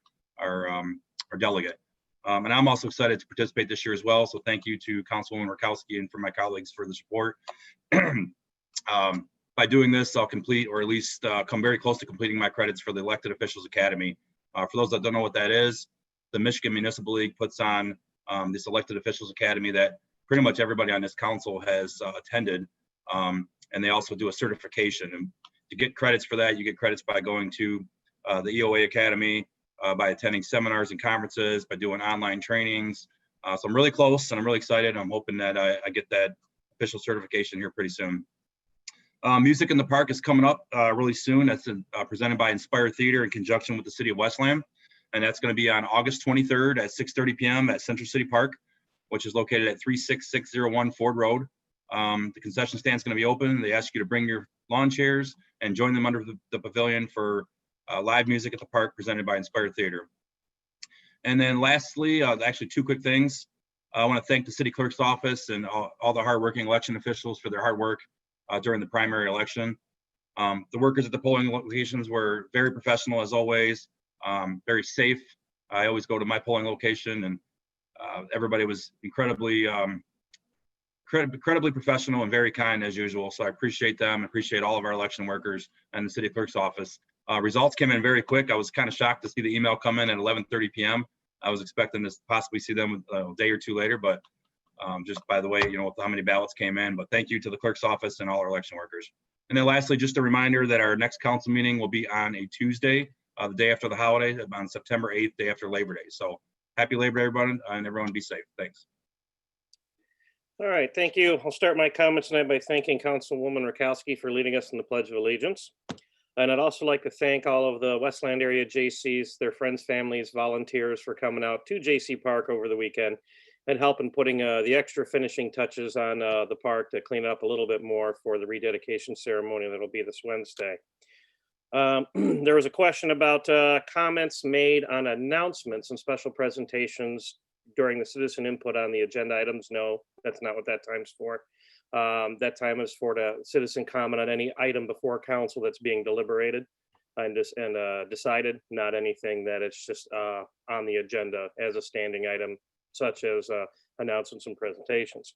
delegate. And I'm also excited to participate this year as well. So thank you to Councilwoman Rakowski and for my colleagues for the support. By doing this, I'll complete, or at least come very close to completing my credits for the Elected Officials Academy. For those that don't know what that is, the Michigan Municipal League puts on this Elected Officials Academy that pretty much everybody on this council has attended. And they also do a certification. And to get credits for that, you get credits by going to the EOA Academy, by attending seminars and conferences, by doing online trainings. So I'm really close and I'm really excited. I'm hoping that I get that official certification here pretty soon. Music in the Park is coming up really soon. That's presented by Inspire Theater in conjunction with the City of Westland. And that's going to be on August 23rd at 6:30 p.m. at Central City Park, which is located at 36601 Ford Road. The concession stand is going to be open. They ask you to bring your lawn chairs and join them under the pavilion for live music at the park presented by Inspire Theater. And then lastly, actually two quick things. I want to thank the city clerk's office and all the hardworking election officials for their hard work during the primary election. The workers at the polling locations were very professional as always, very safe. I always go to my polling location and everybody was incredibly professional and very kind as usual. So I appreciate them, appreciate all of our election workers and the city clerk's office. Results came in very quick. I was kind of shocked to see the email come in at 11:30 p.m. I was expecting to possibly see them a day or two later, but just by the way, how many ballots came in. But thank you to the clerk's office and all our election workers. And then lastly, just a reminder that our next council meeting will be on a Tuesday, the day after the holiday, on September 8th, day after Labor Day. So happy Labor Day, everyone, and everyone be safe. Thanks. All right, thank you. I'll start my comments tonight by thanking Councilwoman Rakowski for leading us in the Pledge of Allegiance. And I'd also like to thank all of the Westland area JCs, their friends, families, volunteers for coming out to JC Park over the weekend and helping putting the extra finishing touches on the park to clean up a little bit more for the rededication ceremony that'll be this Wednesday. There was a question about comments made on announcements and special presentations during the citizen input on the agenda items. No, that's not what that time's for. That time is for the citizen comment on any item before council that's being deliberated and decided, not anything that it's just on the agenda as a standing item, such as announcements and presentations.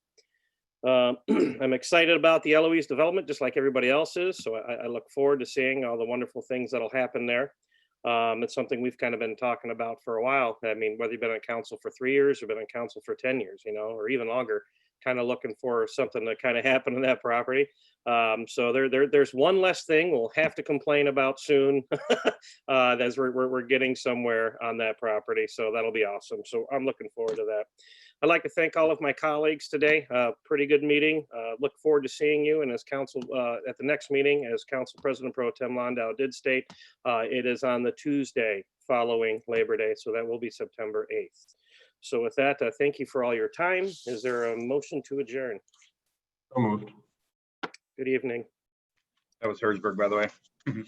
I'm excited about the Eloise development, just like everybody else is. So I look forward to seeing all the wonderful things that'll happen there. It's something we've kind of been talking about for a while. I mean, whether you've been on council for 3 years or been on council for 10 years, or even longer, kind of looking for something to kind of happen on that property. So there's one less thing we'll have to complain about soon as we're getting somewhere on that property. So that'll be awesome. So I'm looking forward to that. I'd like to thank all of my colleagues today. Pretty good meeting. Look forward to seeing you. And as council at the next meeting, as Council President Pro Tem Landau did state, it is on the Tuesday following Labor Day. So that will be September 8th. So with that, thank you for all your time. Is there a motion to adjourn? So moved. Good evening. That was Herzberg, by the way.